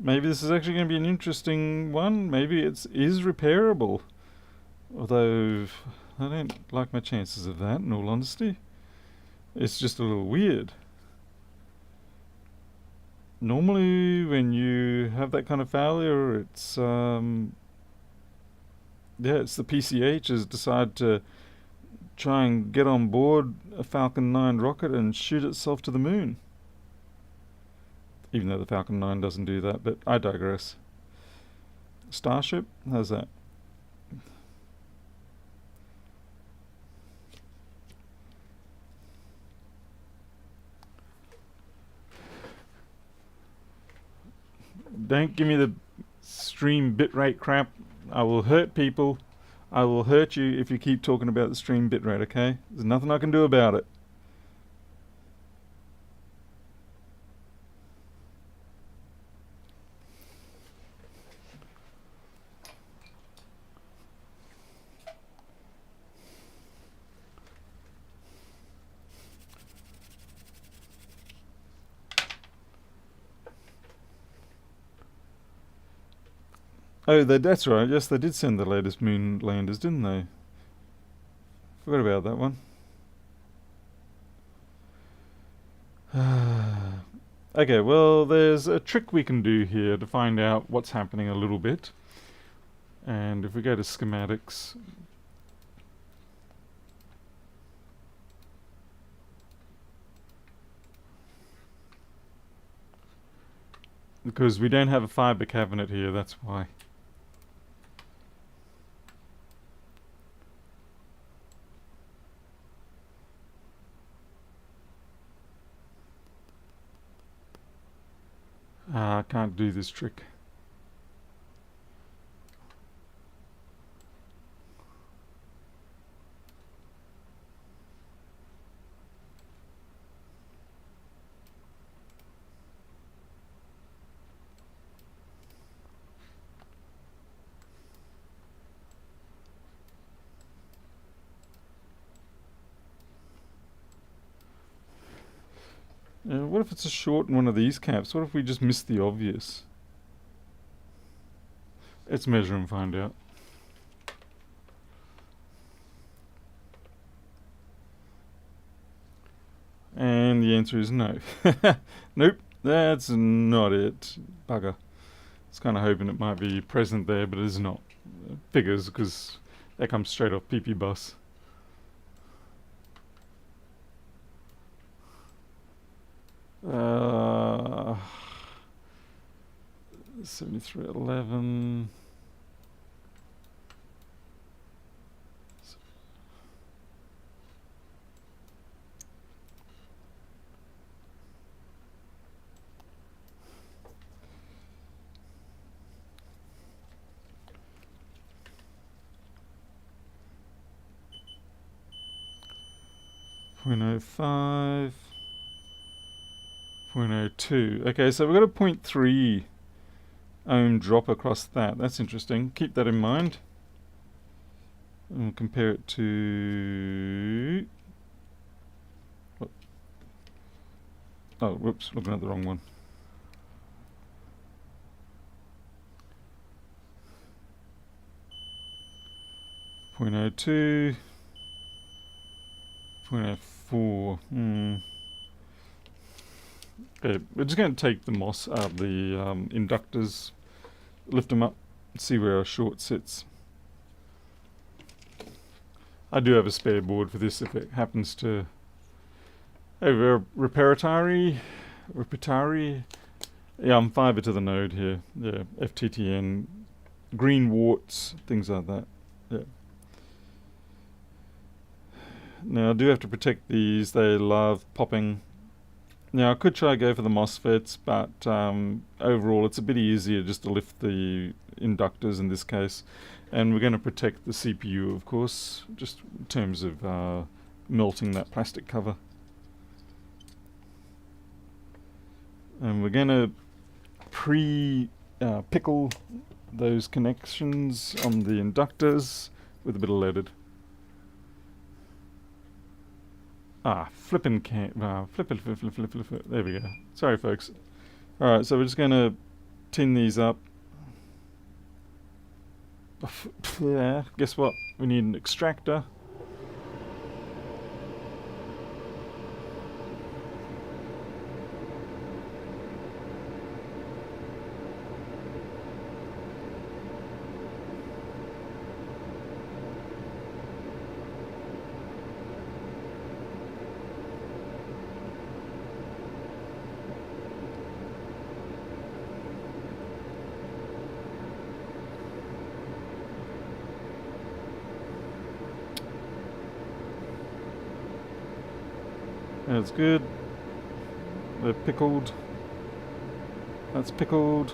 Maybe this is actually going to be an interesting one. Maybe it is repairable. Although, I don't like my chances of that, in all honesty. It's just a little weird. Normally, when you have that kind of failure, it's, it's the PCHs decide to try and get on board a Falcon 9 rocket and shoot itself to the moon. Even though the Falcon 9 doesn't do that, but I digress. Starship? How's that? Don't give me the stream bitrate crap. I will hurt people. I will hurt you if you keep talking about the stream bitrate, okay? There's nothing I can do about it. Oh, that's right. Yes, they did send the latest moon landers, didn't they? Forgot about that one. Okay, well, there's a trick we can do here to find out what's happening a little bit. And if we go to schematics, because we don't have a fiber cabinet here, that's why. I can't do this trick. What if it's a short in one of these caps? What if we just miss the obvious? Let's measure and find out. And the answer is no. Nope, that's not it. Bugger. I was kind of hoping it might be present there, but it is not. Figures, because that comes straight off PP bus. 7311. .05, 0.02. Okay, so we've got a 0.3 ohm drop across that. That's interesting. Keep that in mind. And we'll compare it to... What? Oh, whoops, looking at the wrong one. .02, 0.04. Okay, we're just going to take the inductors, lift them up, see where our short sits. I do have a spare board for this if it happens to... Oh, Reparatari? Yeah, I'm fiber to the node here. Yeah, FTTN, green warts, things like that. Yeah. Now I do have to protect these. They love popping. Now I could try to go for the MOSFETs, but overall it's a bit easier just to lift the inductors in this case. And we're going to protect the CPU, of course, just in terms of melting that plastic cover. And we're going to pickle those connections on the inductors with a bit of leaded. Flip it. There we go. Sorry, folks. Alright, so we're just going to tin these up. Guess what? We need an extractor. That's good. They're pickled. That's pickled.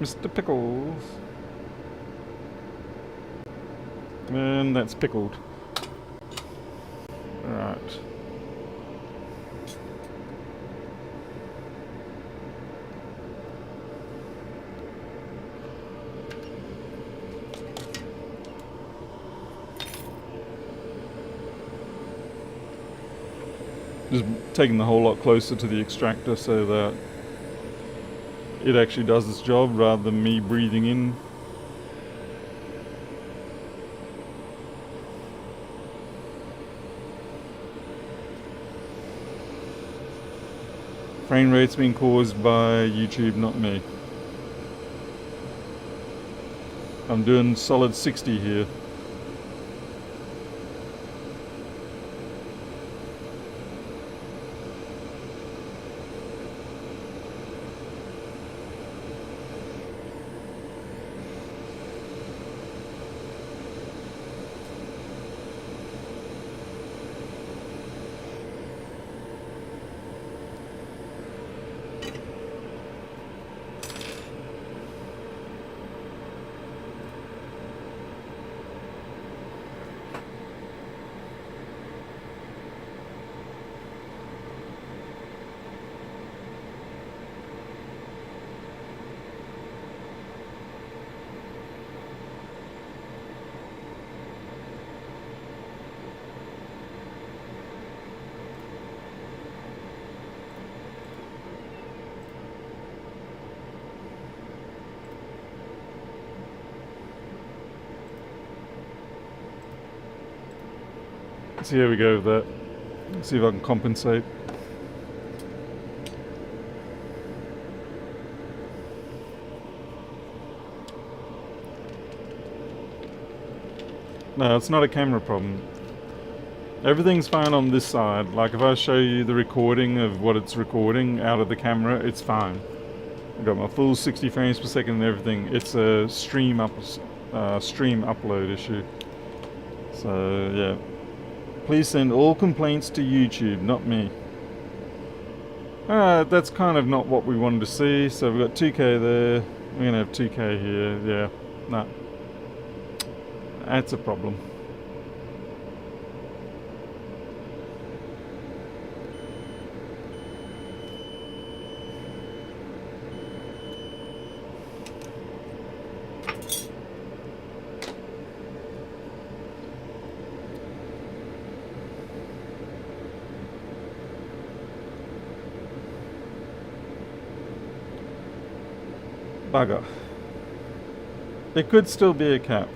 Mr. Pickles. And that's pickled. Right. Just taking the whole lot closer to the extractor so that it actually does its job rather than me breathing in. Frame rate's being caused by YouTube, not me. I'm doing solid 60 here. So here we go with that. Let's see if I can compensate. No, it's not a camera problem. Everything's fine on this side. Like if I show you the recording of what it's recording out of the camera, it's fine. I've got my full 60 frames per second and everything. It's a stream upload issue. So yeah. Please send all complaints to YouTube, not me. That's kind of not what we wanted to see. So we've got 2K there. We're going to have 2K here. Yeah, no. That's a problem. Bugger. There could still be a cap.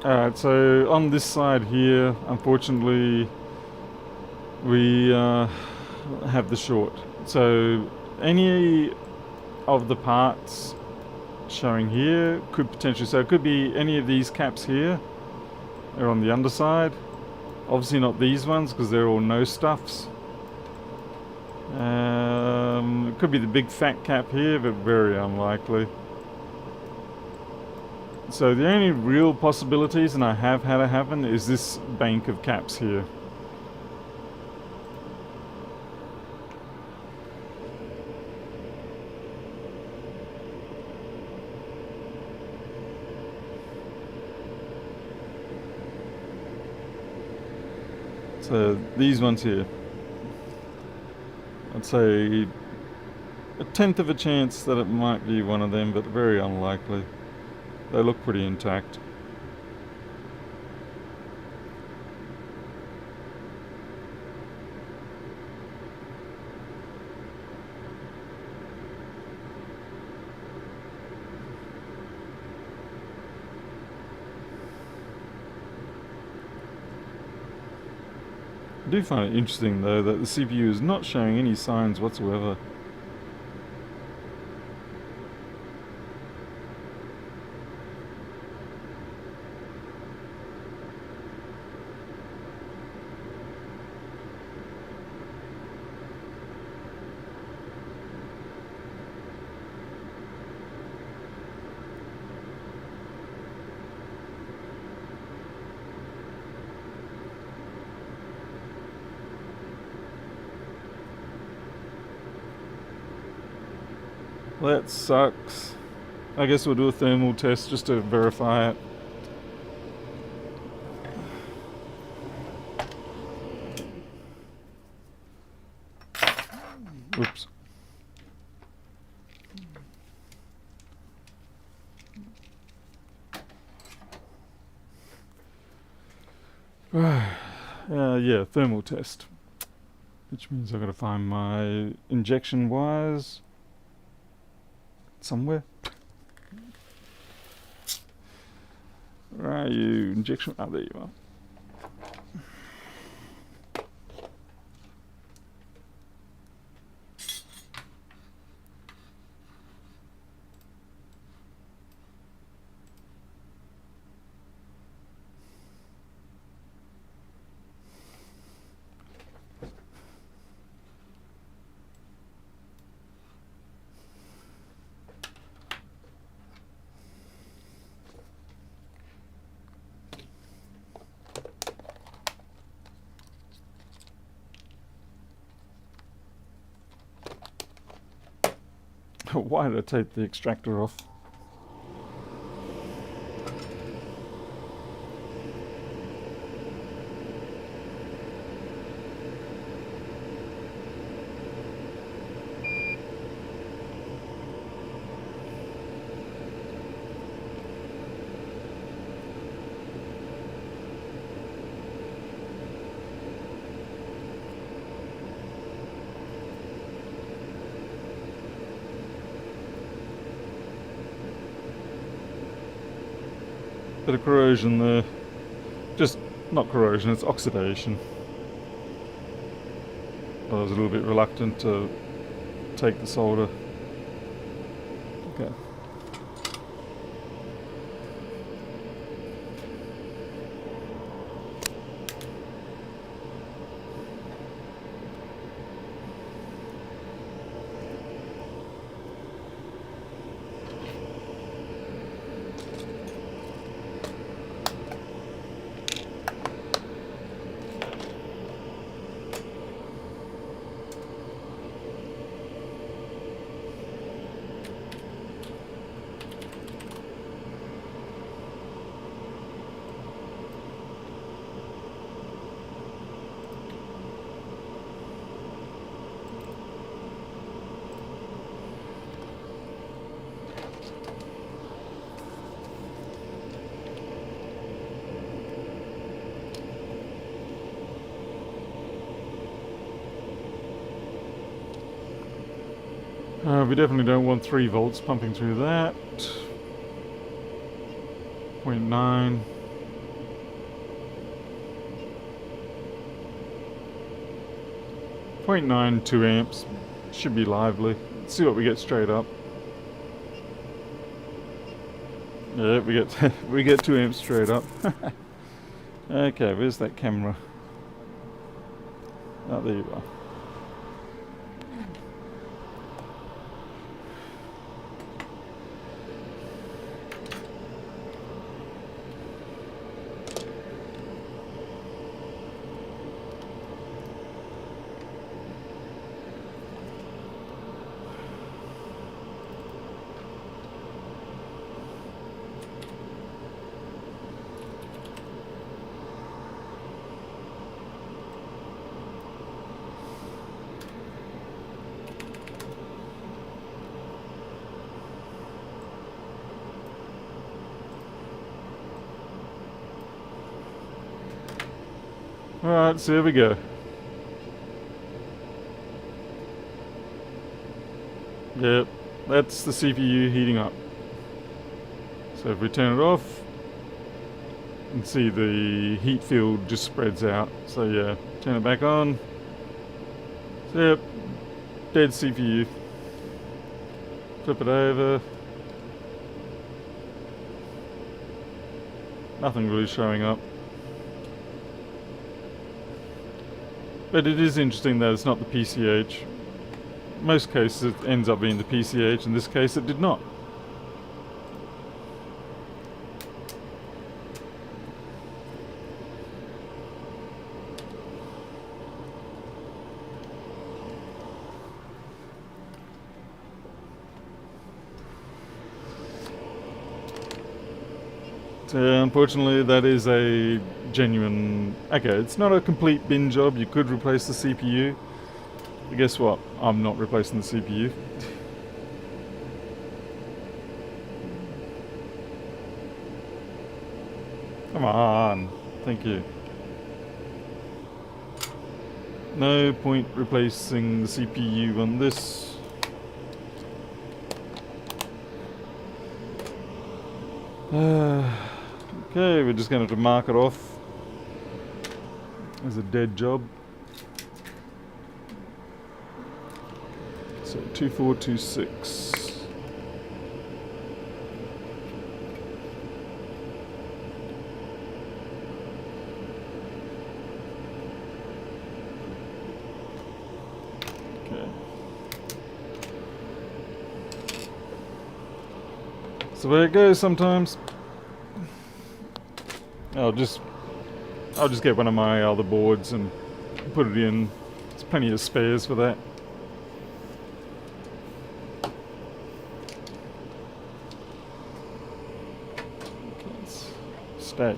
Alright, so on this side here, unfortunately, we have the short. So any of the parts showing here could potentially, so it could be any of these caps here, they're on the underside. Obviously not these ones because they're all no stuffs. It could be the big fat cap here, but very unlikely. So the only real possibilities, and I have had it happen, is this bank of caps here. So these ones here. I'd say a tenth of a chance that it might be one of them, but very unlikely. They look pretty intact. I do find it interesting though that the CPU is not showing any signs whatsoever. Well, that sucks. I guess we'll do a thermal test just to verify it. Oops. Yeah, thermal test. Which means I've got to find my injection wires somewhere. Where are you? Injection. Oh, there you are. Why did I take the extractor off? Bit of corrosion there. Just not corrosion, it's oxidation. I was a little bit reluctant to take the solder. Okay. We definitely don't want 3 volts pumping through that. 0.9. .9, 2 amps. Should be lively. Let's see what we get straight up. Yeah, we get 2 amps straight up. Okay, where's that camera? Oh, there you are. Alright, so here we go. Yep, that's the CPU heating up. So if we turn it off, you can see the heat field just spreads out. So yeah, turn it back on. So yep, dead CPU. Flip it over. Nothing really showing up. But it is interesting that it's not the PCH. Most cases it ends up being the PCH, in this case it did not. Unfortunately, that is a genuine... Okay, it's not a complete bin job. You could replace the CPU. But guess what? I'm not replacing the CPU. Come on. Thank you. No point replacing the CPU on this. Okay, we're just going to have to mark it off as a dead job. So 2426. Okay. So the way it goes sometimes. I'll just get one of my other boards and put it in. There's plenty of spares for that. Okay, let's stay.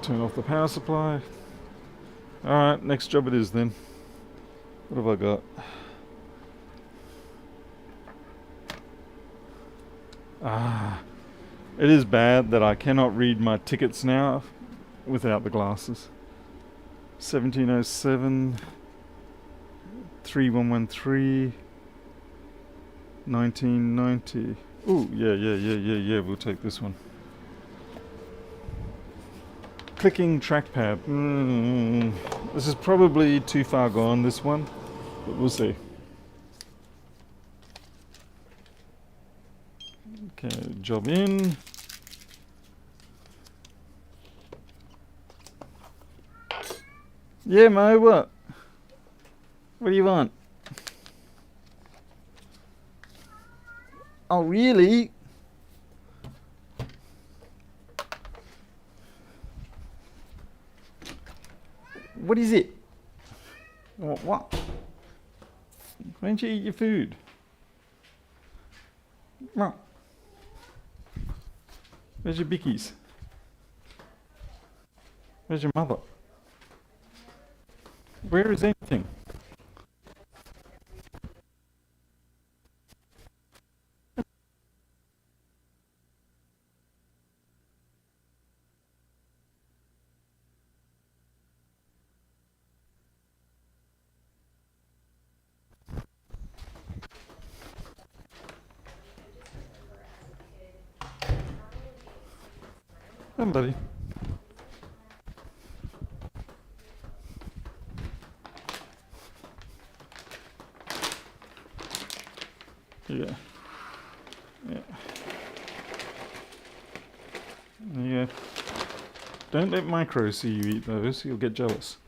Turn off the power supply. Alright, next job it is then. What have I got? It is bad that I cannot read my tickets now without the glasses. 1707, 3113, 1990. Ooh, yeah, we'll take this one. Clicking trackpad. This is probably too far gone, this one, but we'll see. Okay, job in. Yeah, Mo, what? What do you want? Oh, really? What is it? What? Why don't you eat your food? Where's your bickies? Where's your mother? Where is anything? Somebody. Yeah. Yeah. Yeah. Don't let Micro see you eat those, he'll get jealous.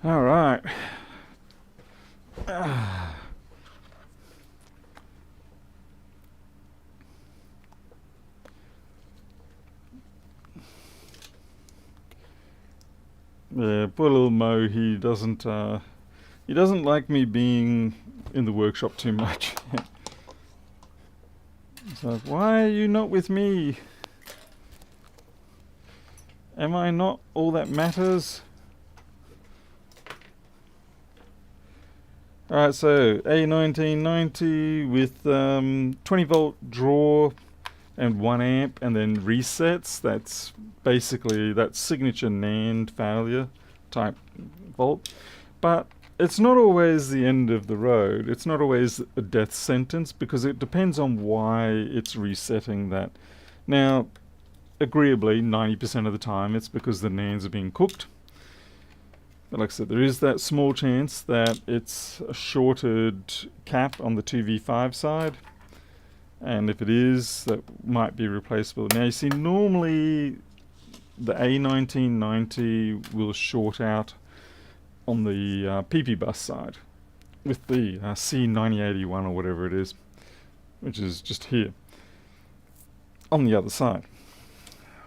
Alright. Yeah, poor little Mo, he doesn't like me being in the workshop too much. It's like, why are you not with me? Am I not all that matters? Alright, so A1990 with 20 volt draw and 1 amp and then resets. That's basically that signature NAND failure type volt. But it's not always the end of the road. It's not always a death sentence because it depends on why it's resetting that. Now, agreeably, 90% of the time it's because the NANDs are being cooked. But like I said, there is that small chance that it's a shorted cap on the 2v5 side. And if it is, that might be replaceable. Now you see, normally the A1990 will short out on the PP bus side with the C9081 or whatever it is, which is just here. on the other side.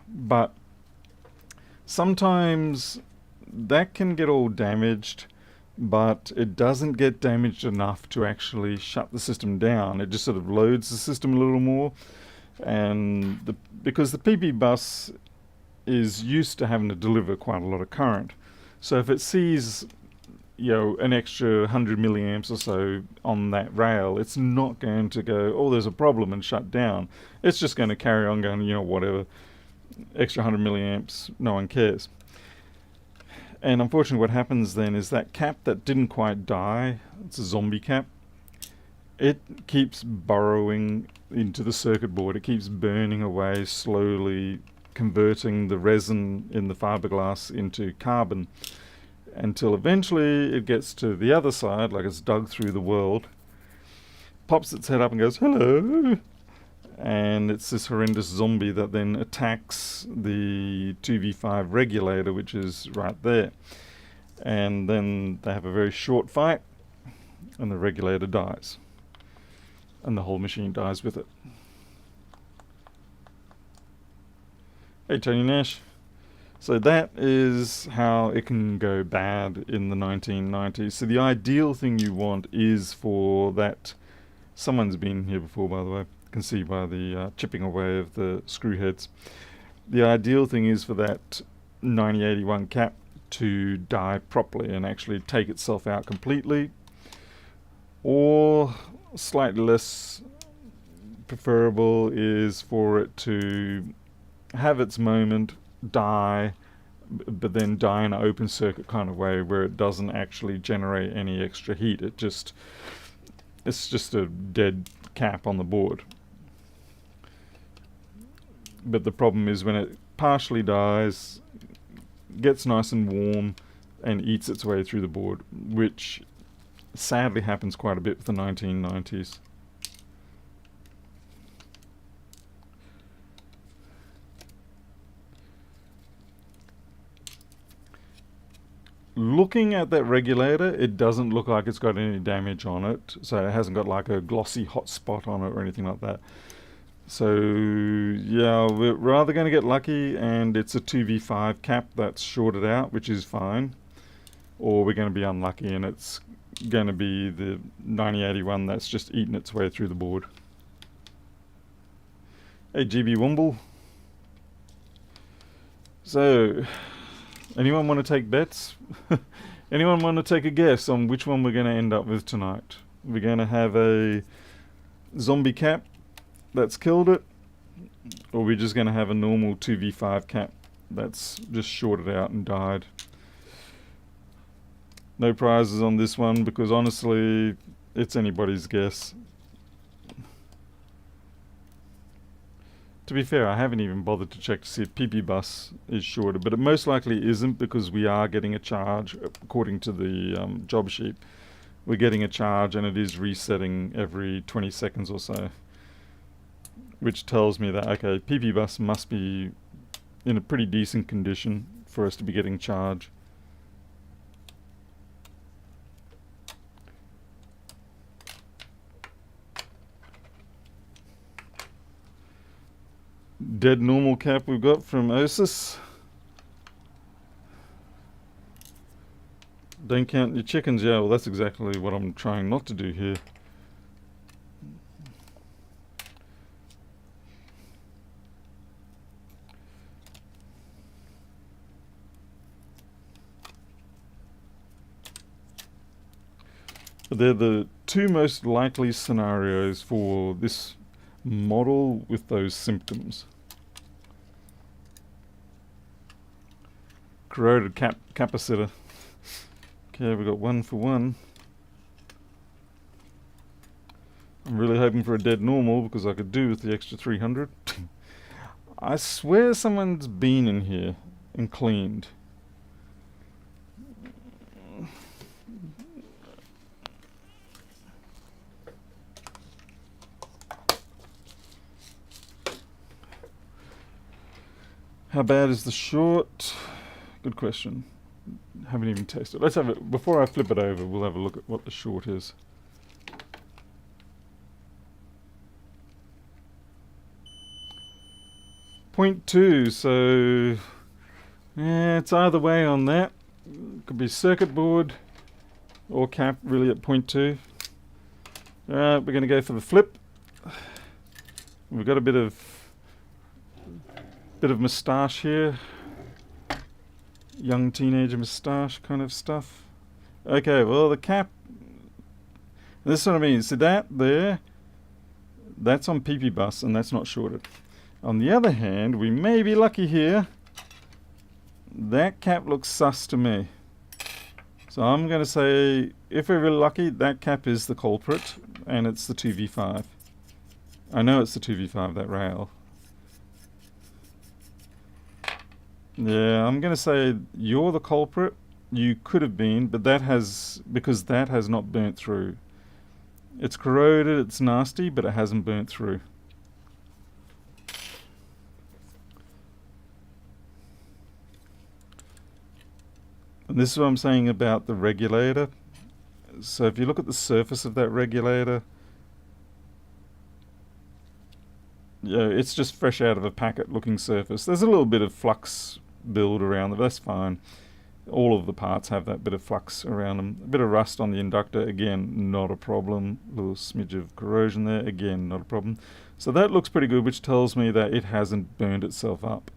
But sometimes that can get all damaged, but it doesn't get damaged enough to actually shut the system down. It just sort of loads the system a little more, and because the PP bus is used to having to deliver quite a lot of current, so if it sees an extra 100 milliamps or so on that rail, it's not going to go, oh, there's a problem, and shut down. It's just going to carry on going, whatever, extra 100 milliamps, no one cares. And unfortunately what happens then is that cap that didn't quite die, it's a zombie cap, it keeps burrowing into the circuit board. It keeps burning away, slowly converting the resin in the fiberglass into carbon, until eventually it gets to the other side, like it's dug through the world, pops its head up and goes, hello, and it's this horrendous zombie that then attacks the 2v5 regulator, which is right there. And then they have a very short fight, and the regulator dies. And the whole machine dies with it. Hey, Tony Nash. So that is how it can go bad in the 1990s. So the ideal thing you want is for that... Someone's been here before, by the way. You can see by the chipping away of the screw heads. The ideal thing is for that 9081 cap to die properly and actually take itself out completely, or slightly less preferable is for it to have its moment, die, but then die in an open circuit kind of way where it doesn't actually generate any extra heat. It's just a dead cap on the board. But the problem is when it partially dies, gets nice and warm, and eats its way through the board, which sadly happens quite a bit with the 1990s. Looking at that regulator, it doesn't look like it's got any damage on it, so it hasn't got like a glossy hot spot on it or anything like that. So yeah, we're rather going to get lucky and it's a 2v5 cap that's shorted out, which is fine, or we're going to be unlucky and it's going to be the 9081 that's just eating its way through the board. Hey GB Wumble. So, anyone want to take bets? Anyone want to take a guess on which one we're going to end up with tonight? We're going to have a zombie cap that's killed it, or we're just going to have a normal 2v5 cap that's just shorted out and died. No prizes on this one because honestly it's anybody's guess. To be fair, I haven't even bothered to check to see if PP bus is shorted, but it most likely isn't because we are getting a charge according to the job sheet. We're getting a charge and it is resetting every 20 seconds or so, which tells me that, okay, PP bus must be in a pretty decent condition for us to be getting charge. Dead normal cap we've got from Osis. Don't count your chickens. Yeah, well that's exactly what I'm trying not to do here. They're the two most likely scenarios for this model with those symptoms. Corroded capacitor. Okay, we got 1 for 1. I'm really hoping for a dead normal because I could do with the extra 300. I swear someone's been in here and cleaned. How bad is the short? Good question. Haven't even tested. Let's have it before I flip it over. We'll have a look at what the short is. 0.2, so yeah, it's either way on that. Could be circuit board or cap really at 0.2. Alright, we're going to go for the flip. We've got a bit of moustache here. Young teenager moustache kind of stuff. Okay, well the cap, this is what I mean. See that there? That's on PP bus and that's not shorted. On the other hand, we may be lucky here. That cap looks sus to me. So I'm going to say, if we're really lucky, that cap is the culprit and it's the 2V5. I know it's the 2V5, that rail. Yeah, I'm going to say you're the culprit. You could have been, but because that has not burnt through. It's corroded, it's nasty, but it hasn't burnt through. And this is what I'm saying about the regulator. So if you look at the surface of that regulator, yeah, it's just fresh out of a packet looking surface. There's a little bit of flux build around it, that's fine. All of the parts have that bit of flux around them. A bit of rust on the inductor, again, not a problem. A little smidge of corrosion there, again, not a problem. So that looks pretty good, which tells me that it hasn't burned itself up.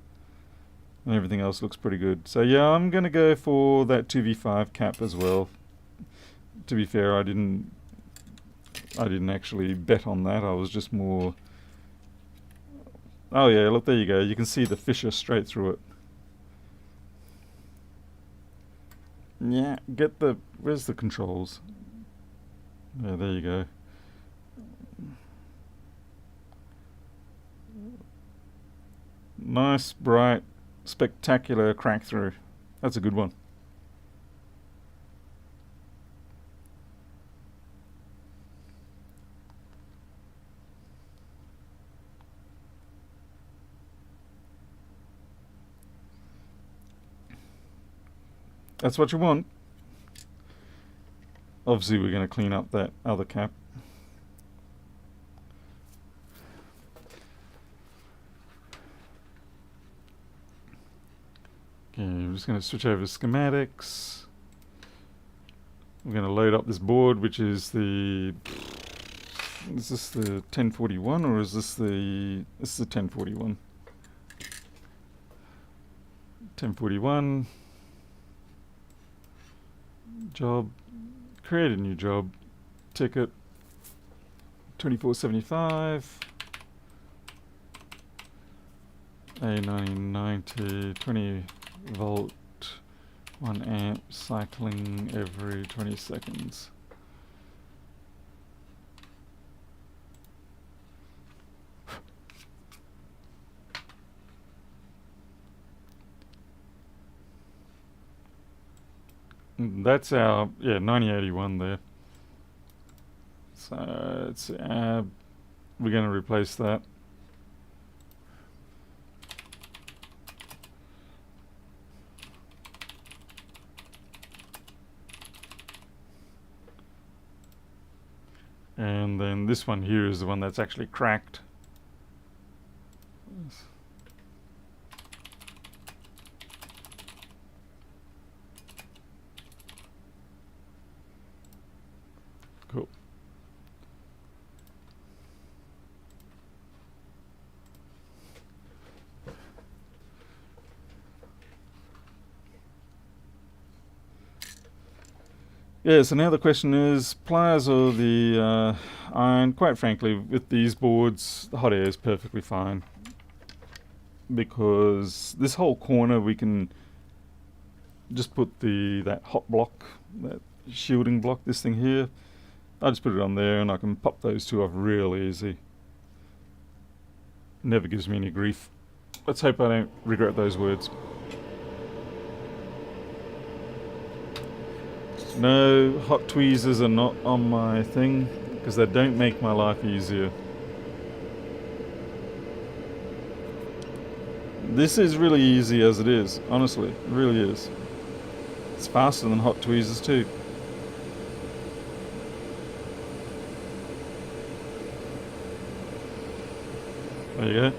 And everything else looks pretty good. So yeah, I'm going to go for that 2V5 cap as well. To be fair, I didn't actually bet on that. I was just more... Oh yeah, look, there you go. You can see the fissure straight through it. Yeah, get the... Where's the controls? Yeah, there you go. Nice, bright, spectacular crack through. That's a good one. That's what you want. Obviously we're going to clean up that other cap. Okay, I'm just going to switch over to schematics. We're going to load up this board, which is the... Is this the 1041 or is this the... This is the 1041. 1041. Job, create a new job, ticket, 2475, A1990, 20 volt, 1 amp, cycling every 20 seconds. That's our, yeah, 9081 there. So it's we're going to replace that. And then this one here is the one that's actually cracked. Cool. Yeah, so now the question is, pliers or the iron? Quite frankly, with these boards, the hot air is perfectly fine. Because this whole corner we can just put that hot block, that shielding block, this thing here. I just put it on there and I can pop those two off real easy. Never gives me any grief. Let's hope I don't regret those words. No, hot tweezers are not on my thing because they don't make my life easier. This is really easy as it is, honestly, it really is. It's faster than hot tweezers too. There you go.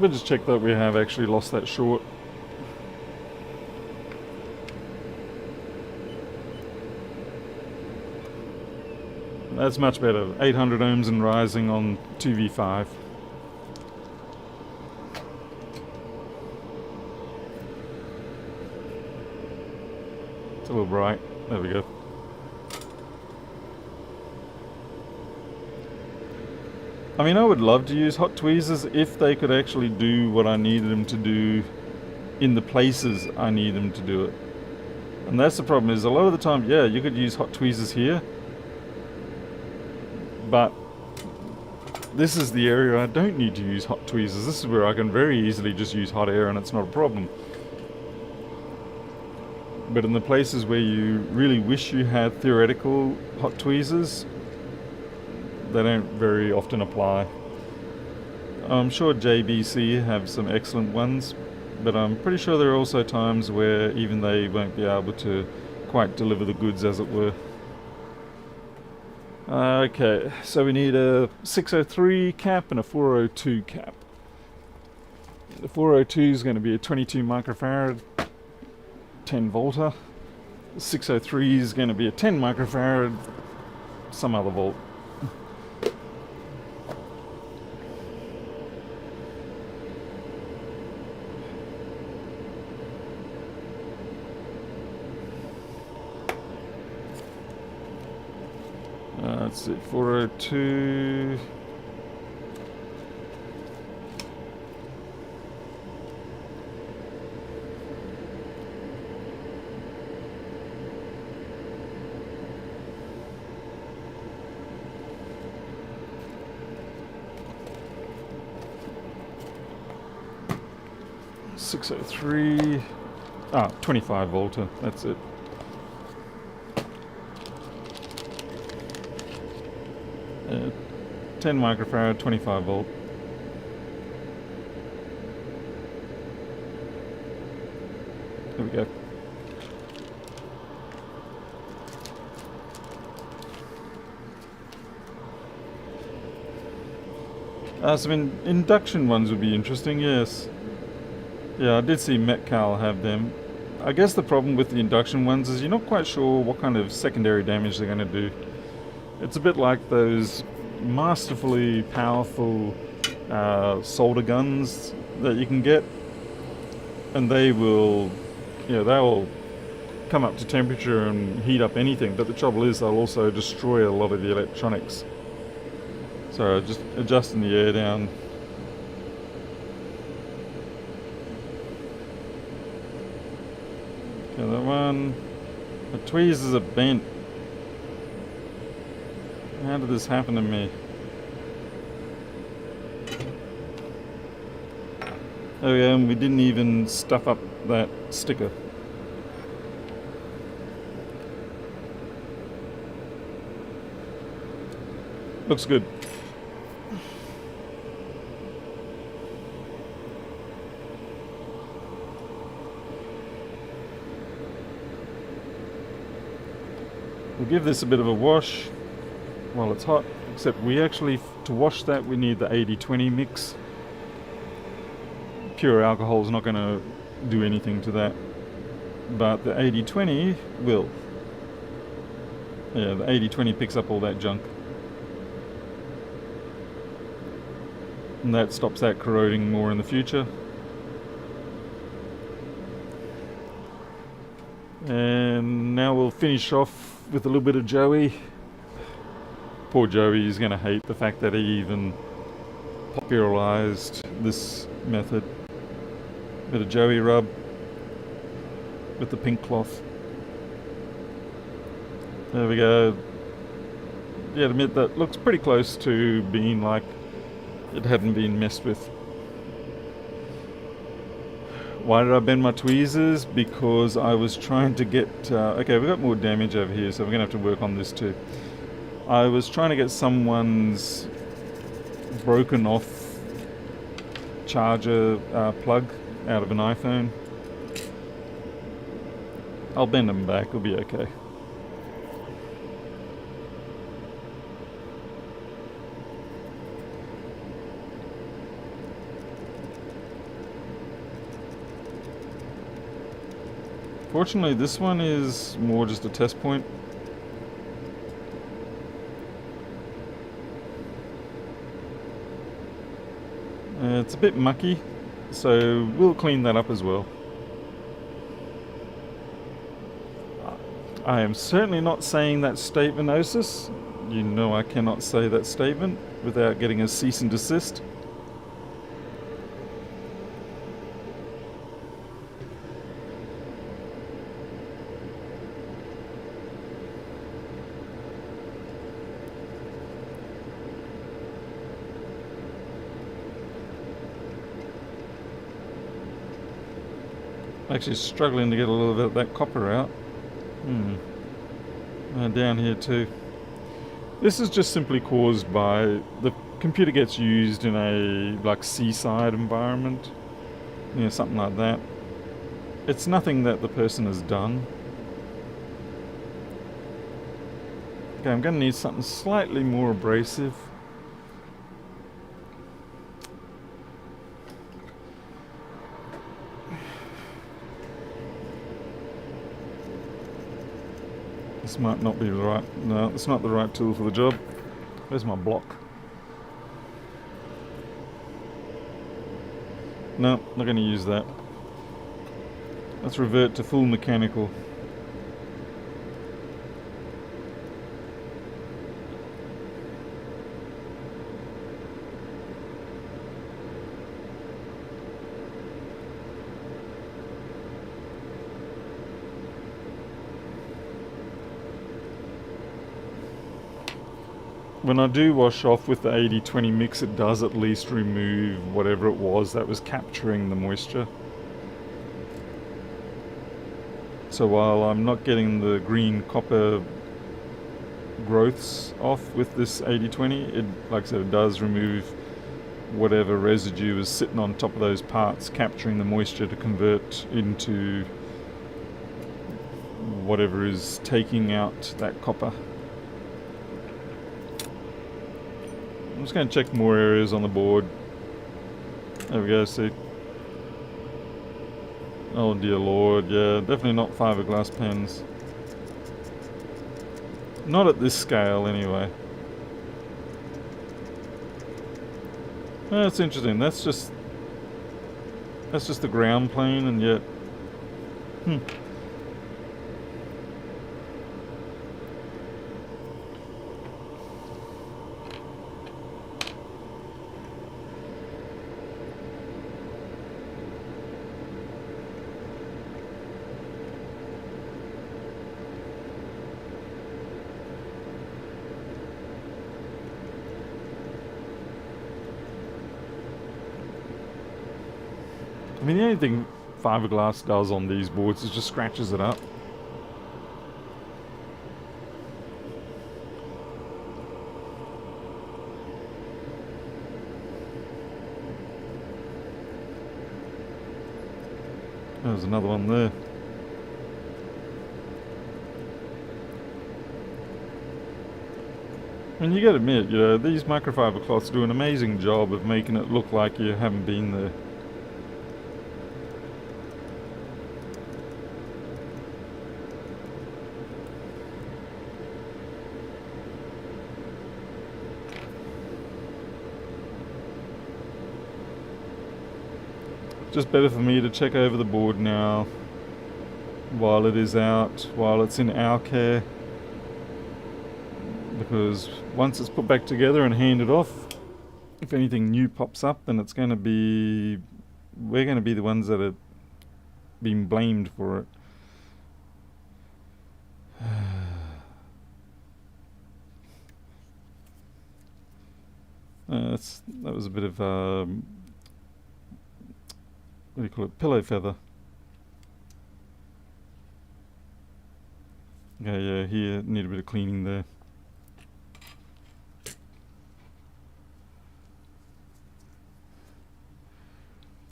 We'll just check that we have actually lost that short. That's much better. 800 ohms and rising on 2V5. It's a little bright. There we go. I mean, I would love to use hot tweezers if they could actually do what I needed them to do in the places I need them to do it. And that's the problem, is a lot of the time, yeah, you could use hot tweezers here, but this is the area I don't need to use hot tweezers. This is where I can very easily just use hot air and it's not a problem. But in the places where you really wish you had theoretical hot tweezers, they don't very often apply. I'm sure JBC have some excellent ones, but I'm pretty sure there are also times where even they won't be able to quite deliver the goods, as it were. Okay, so we need a 603 cap and a 402 cap. The 402 is going to be a 22 microfarad 10 volter. The 603 is going to be a 10 microfarad some other volt. That's it, 402. .603. 25 volter, that's it. Uh, 10 microfarad, 25 volt. There we go. Some induction ones would be interesting, yes. Yeah, I did see Metcal have them. I guess the problem with the induction ones is you're not quite sure what kind of secondary damage they're going to do. It's a bit like those masterfully powerful solder guns that you can get, and they will, they'll come up to temperature and heat up anything, but the trouble is they'll also destroy a lot of the electronics. So just adjusting the air down. Okay, that one. The tweezers are bent. How did this happen to me? There we go, and we didn't even stuff up that sticker. Looks good. We'll give this a bit of a wash while it's hot, except we actually, to wash that, we need the 80-20 mix. Pure alcohol is not going to do anything to that, but the 80-20 will. Yeah, the 80-20 picks up all that junk. And that stops that corroding more in the future. And now we'll finish off with a little bit of Joey. Poor Joey is going to hate the fact that he even popularized this method. Bit of Joey rub with the pink cloth. There we go. Yeah, admit that looks pretty close to being like it hadn't been messed with. Why did I bend my tweezers? Because I was trying to get... okay, we've got more damage over here, so we're going to have to work on this too. I was trying to get someone's broken off charger plug out of an iPhone. I'll bend them back, it'll be okay. Fortunately, this one is more just a test point. It's a bit mucky, so we'll clean that up as well. I am certainly not saying that statement, Osis. You know I cannot say that statement without getting a cease and desist. Actually struggling to get a little bit of that copper out. Down here too. This is just simply caused by the computer gets used in a like seaside environment, something like that. It's nothing that the person has done. Okay, I'm going to need something slightly more abrasive. This might not be the right... No, it's not the right tool for the job. Where's my block? No, not going to use that. Let's revert to full mechanical. When I do wash off with the 80-20 mix, it does at least remove whatever it was that was capturing the moisture. So while I'm not getting the green copper growths off with this 80-20, it, like I said, it does remove whatever residue is sitting on top of those parts, capturing the moisture to convert into whatever is taking out that copper. I'm just going to check more areas on the board. There we go, see. Oh dear lord, yeah, definitely not fiberglass pens. Not at this scale, anyway. That's interesting, that's just the ground plane, and yet... I mean, the only thing fiberglass does on these boards is just scratches it up. There's another one there. And you gotta admit, these microfiber cloths do an amazing job of making it look like you haven't been there. Just better for me to check over the board now while it is out, while it's in our care, because once it's put back together and handed off, if anything new pops up, then it's going to be, we're going to be the ones that are being blamed for it. That was a bit of what do you call it? Pillow feather. Okay, yeah, here need a bit of cleaning there.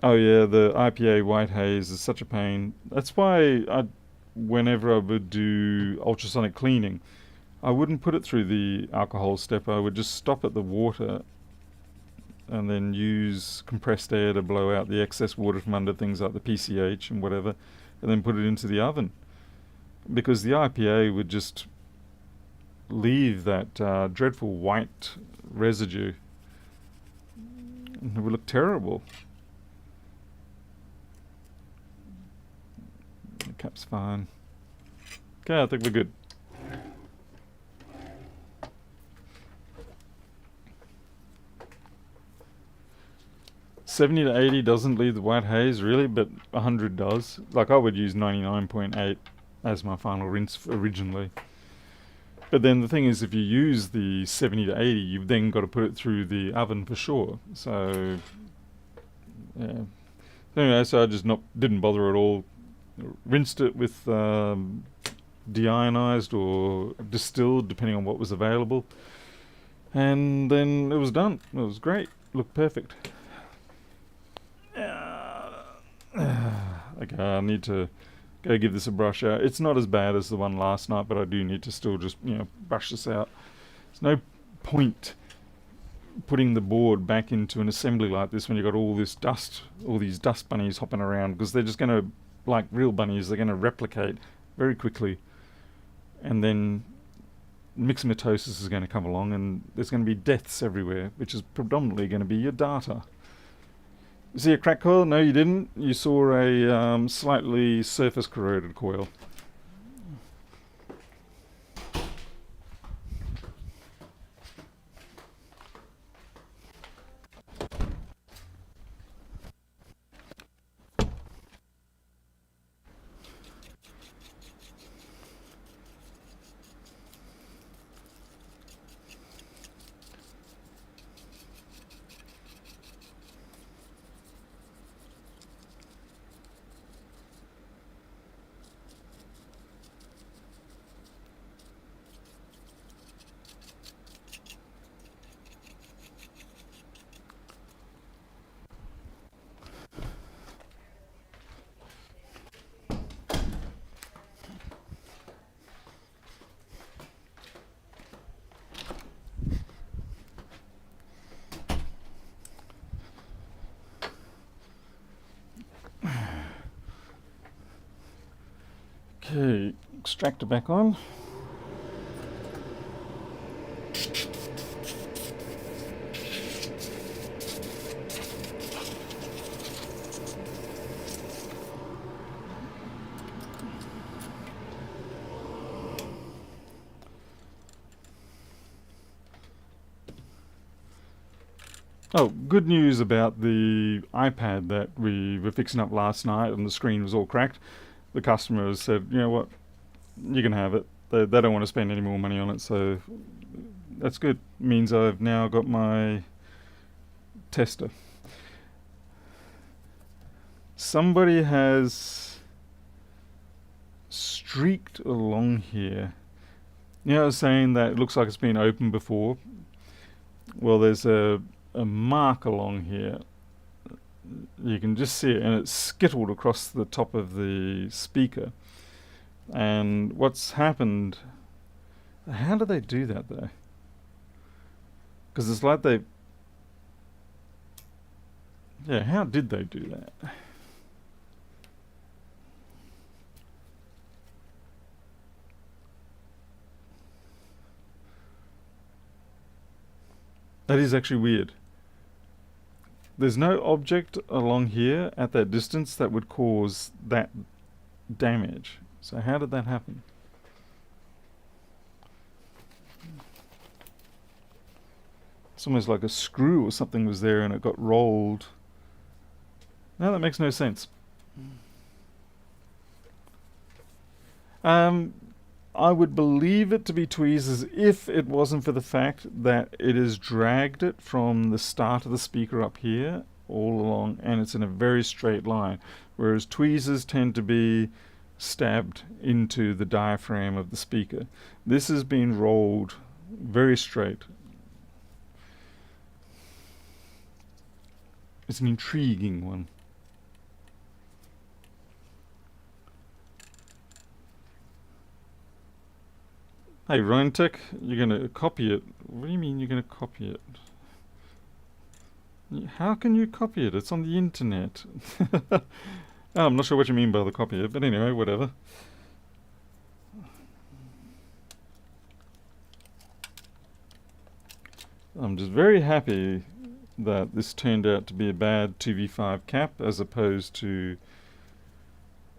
Oh yeah, the IPA white haze is such a pain. That's why whenever I would do ultrasonic cleaning, I wouldn't put it through the alcohol step. I would just stop at the water and then use compressed air to blow out the excess water from under things like the PCH and whatever, and then put it into the oven, because the IPA would just leave that dreadful white residue. It would look terrible. The cap's fine. Okay, I think we're good. $70 to $80 doesn't leave the white haze, really, but $100 does. Like, I would use 99.8 as my final rinse originally. But then the thing is, if you use the 70 to 80, you've then got to put it through the oven for sure. So, yeah. Anyway, so I just didn't bother at all. Rinsed it with deionized or distilled, depending on what was available. And then it was done. It was great. Looked perfect. Okay, I need to go give this a brush out. It's not as bad as the one last night, but I do need to still just, brush this out. There's no point putting the board back into an assembly like this when you've got all this dust, all these dust bunnies hopping around, because they're just going to, like real bunnies, they're going to replicate very quickly. And then myxomatosis is going to come along, and there's going to be deaths everywhere, which is predominantly going to be your data. You see a cracked coil? No, you didn't. You saw a slightly surface corroded coil. Okay, extractor back on. Oh, good news about the iPad that we were fixing up last night and the screen was all cracked. The customer has said, you know what, you can have it. They don't want to spend any more money on it, so that's good. Means I've now got my tester. Somebody has streaked along here. I was saying that it looks like it's been opened before. Well, there's a mark along here. You can just see it, and it's skittled across the top of the speaker. And what's happened, how do they do that though? Because it's like how did they do that? That is actually weird. There's no object along here at that distance that would cause that damage. So how did that happen? It's almost like a screw or something was there and it got rolled. No, that makes no sense. I would believe it to be tweezers if it wasn't for the fact that it has dragged it from the start of the speaker up here all along, and it's in a very straight line, whereas tweezers tend to be stabbed into the diaphragm of the speaker. This has been rolled very straight. It's an intriguing one. Hey, Rhintech, you're going to copy it. What do you mean you're going to copy it? How can you copy it? It's on the internet. Oh, I'm not sure what you mean by the copier, but anyway, whatever. I'm just very happy that this turned out to be a bad 2v5 cap as opposed to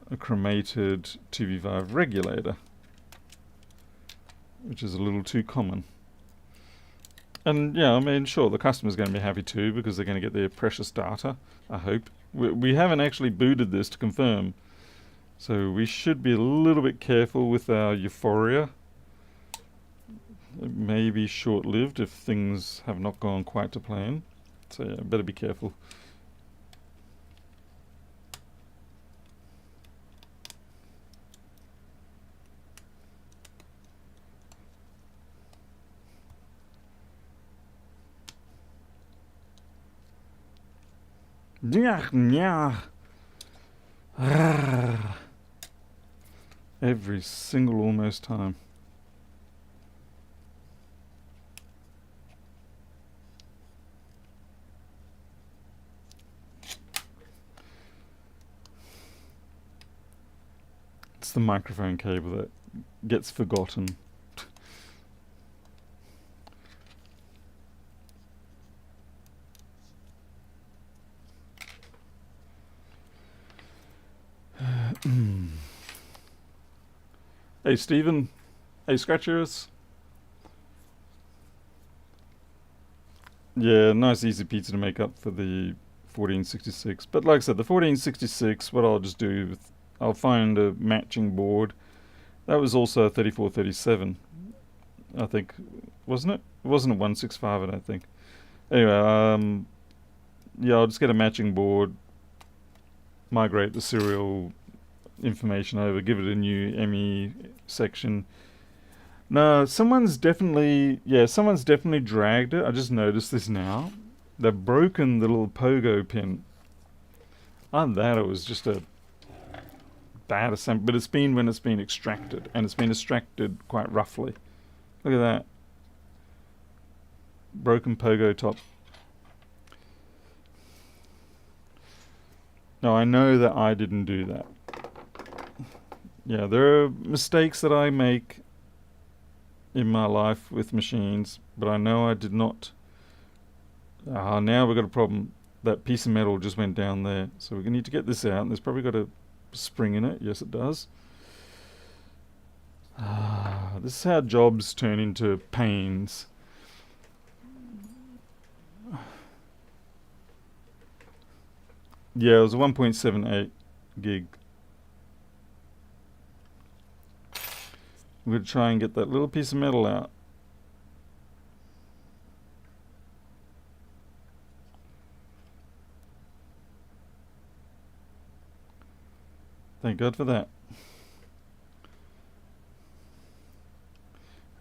a chromated 2v5 regulator, which is a little too common. And yeah, I mean, sure, the customer's going to be happy too because they're going to get their precious data, I hope. We haven't actually booted this to confirm, so we should be a little bit careful with our euphoria. It may be short-lived if things have not gone quite to plan, so yeah, better be careful. Every single almost time. It's the microphone cable that gets forgotten. Hey Stephen, hey Scratchers. Yeah, nice easy pizza to make up for the 1466. But like I said, the 1466, what I'll just do, I'll find a matching board. That was also a 3437, I think, wasn't it? It wasn't a 165, I don't think. Anyway, yeah, I'll just get a matching board, migrate the serial information over, give it a new ME section. No, someone's definitely dragged it. I just noticed this now. They've broken the little pogo pin. On that, it was just a bad assembly, but it's been when it's been extracted, and it's been extracted quite roughly. Look at that. Broken pogo top. No, I know that I didn't do that. Yeah, there are mistakes that I make in my life with machines, but I know I did not. Now we've got a problem. That piece of metal just went down there, so we need to get this out, and there's probably got a spring in it. Yes, it does. This is how jobs turn into pains. Yeah, it was a 1.78 gig. I'm going to try and get that little piece of metal out. Thank God for that.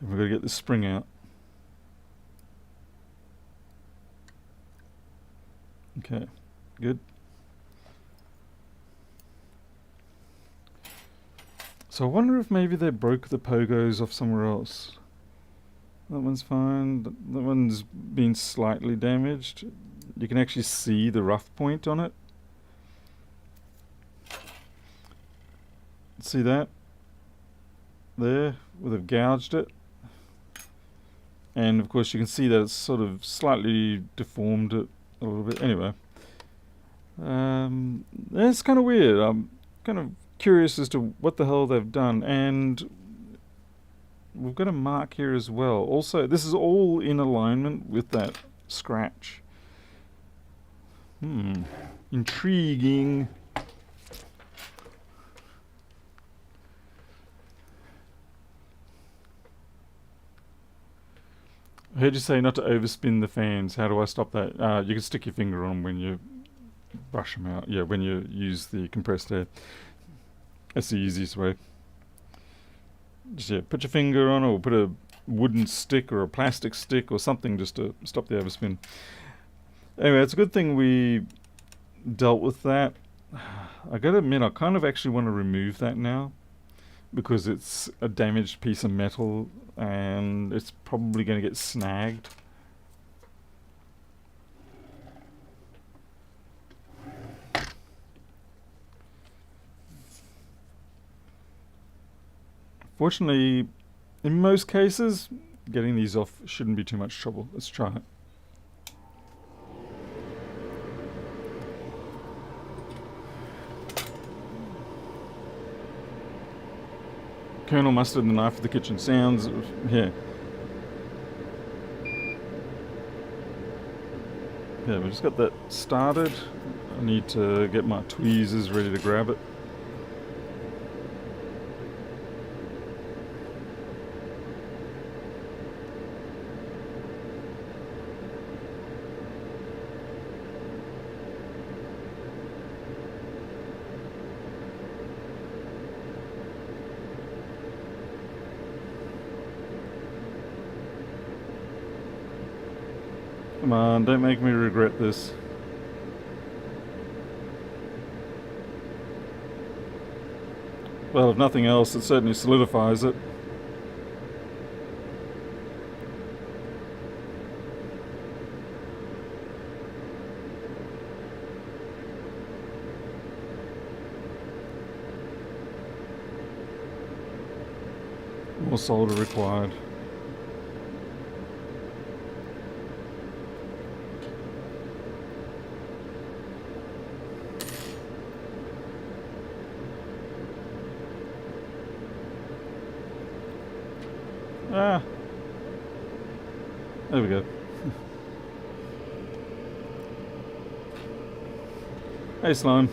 And we've got to get this spring out. Okay, good. So I wonder if maybe they broke the pogos off somewhere else. That one's fine. That one's been slightly damaged. You can actually see the rough point on it. See that? There, where they've gouged it. And of course you can see that it's sort of slightly deformed it a little bit. Anyway. It's kind of weird. I'm kind of curious as to what the hell they've done. And we've got a mark here as well. Also, this is all in alignment with that scratch. Intriguing. I heard you say not to overspin the fans. How do I stop that? You can stick your finger on them when you brush them out. Yeah, when you use the compressed air. That's the easiest way. Just put your finger on it, or put a wooden stick or a plastic stick or something just to stop the overspin. Anyway, it's a good thing we dealt with that. I gotta admit, I kind of actually want to remove that now, because it's a damaged piece of metal and it's probably going to get snagged. Fortunately, in most cases, getting these off shouldn't be too much trouble. Let's try it. Colonel mustard and knife for the kitchen sounds here. Yeah, we just got that started. I need to get my tweezers ready to grab it. Come on, don't make me regret this. Well, if nothing else, it certainly solidifies it. More solder required. Ah, there we go. Hey, Slime.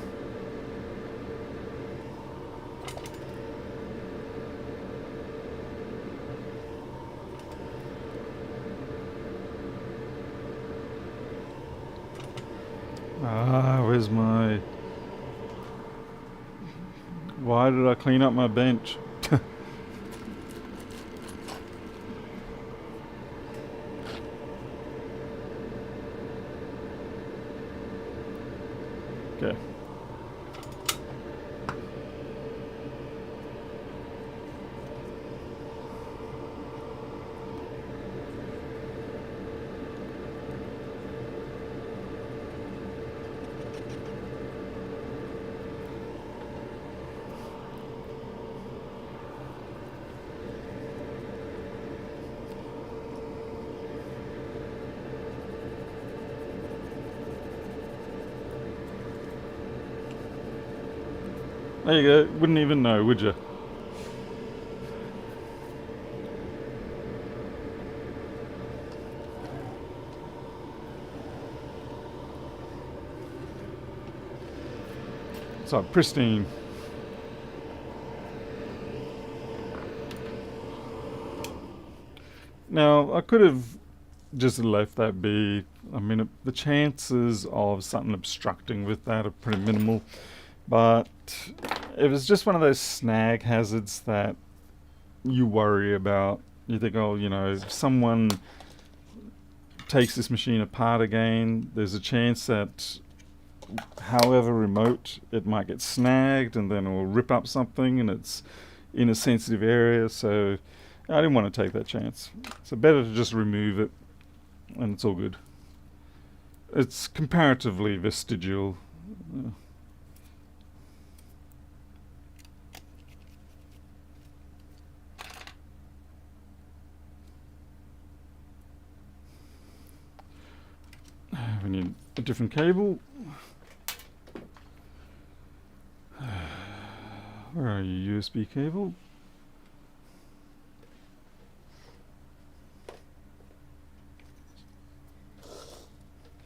Ah, where's my... Why did I clean up my bench? Okay. There you go. Wouldn't even know, would you? So pristine. Now, I could have just left that be. I mean, the chances of something obstructing with that are pretty minimal. But it was just one of those snag hazards that you worry about. You think, oh, you know, if someone takes this machine apart again, there's a chance that however remote, it might get snagged and then it will rip up something and it's in a sensitive area. So I didn't want to take that chance. So better to just remove it and it's all good. It's comparatively vestigial. We need a different cable. Where are you, USB cable?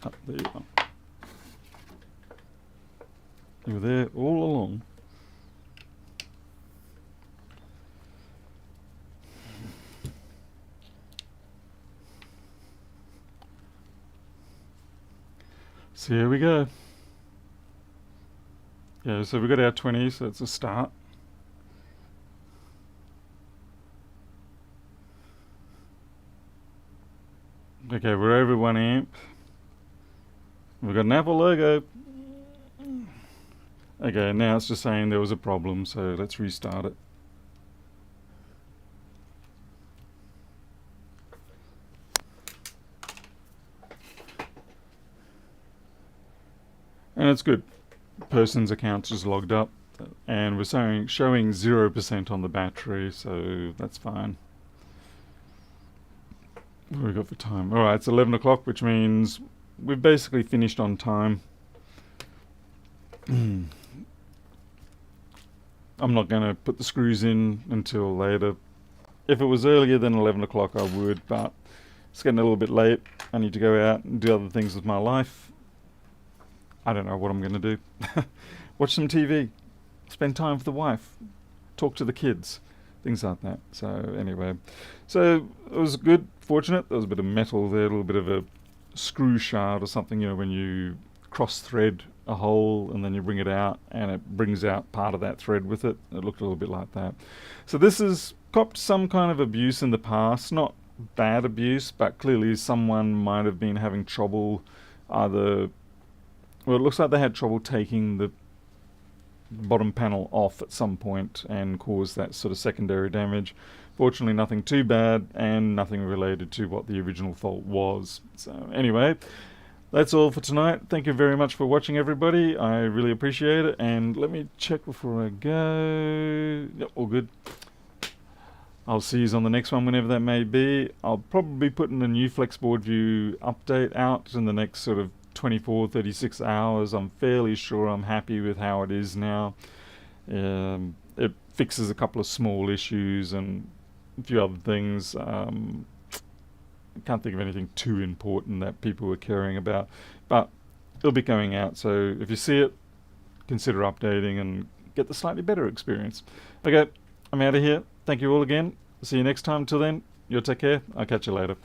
Oh, there you are. You were there all along. So here we go. Yeah, so we got our 20, so it's a start. Okay, we're over 1 amp. We've got an Apple logo. Okay, now it's just saying there was a problem, so let's restart it. And it's good. Person's account is logged up. and we're showing 0% on the battery, so that's fine. What have we got for time? Alright, it's 11 o'clock, which means we've basically finished on time. I'm not going to put the screws in until later. If it was earlier than 11 o'clock, I would, but it's getting a little bit late. I need to go out and do other things with my life. I don't know what I'm going to do. Watch some TV. Spend time with the wife. Talk to the kids. Things like that. So anyway. So it was good. Fortunate. There was a bit of metal there. A little bit of a screw shard or something. You know, when you cross thread a hole and then you bring it out and it brings out part of that thread with it. It looked a little bit like that. So this has copped some kind of abuse in the past. Not bad abuse, but clearly someone might have been having trouble either... Well, it looks like they had trouble taking the bottom panel off at some point and caused that sort of secondary damage. Fortunately, nothing too bad and nothing related to what the original fault was. So anyway, that's all for tonight. Thank you very much for watching, everybody. I really appreciate it. And let me check before I go. Yep, all good. I'll see you on the next one, whenever that may be. I'll probably be putting a new Flexboard View update out in the next sort of 24, 36 hours. I'm fairly sure I'm happy with how it is now. It fixes a couple of small issues and a few other things. I can't think of anything too important that people were caring about, but it'll be going out, so if you see it, consider updating and get the slightly better experience. Okay, I'm out of here. Thank you all again. See you next time. Till then, you'll take care. I'll catch you later.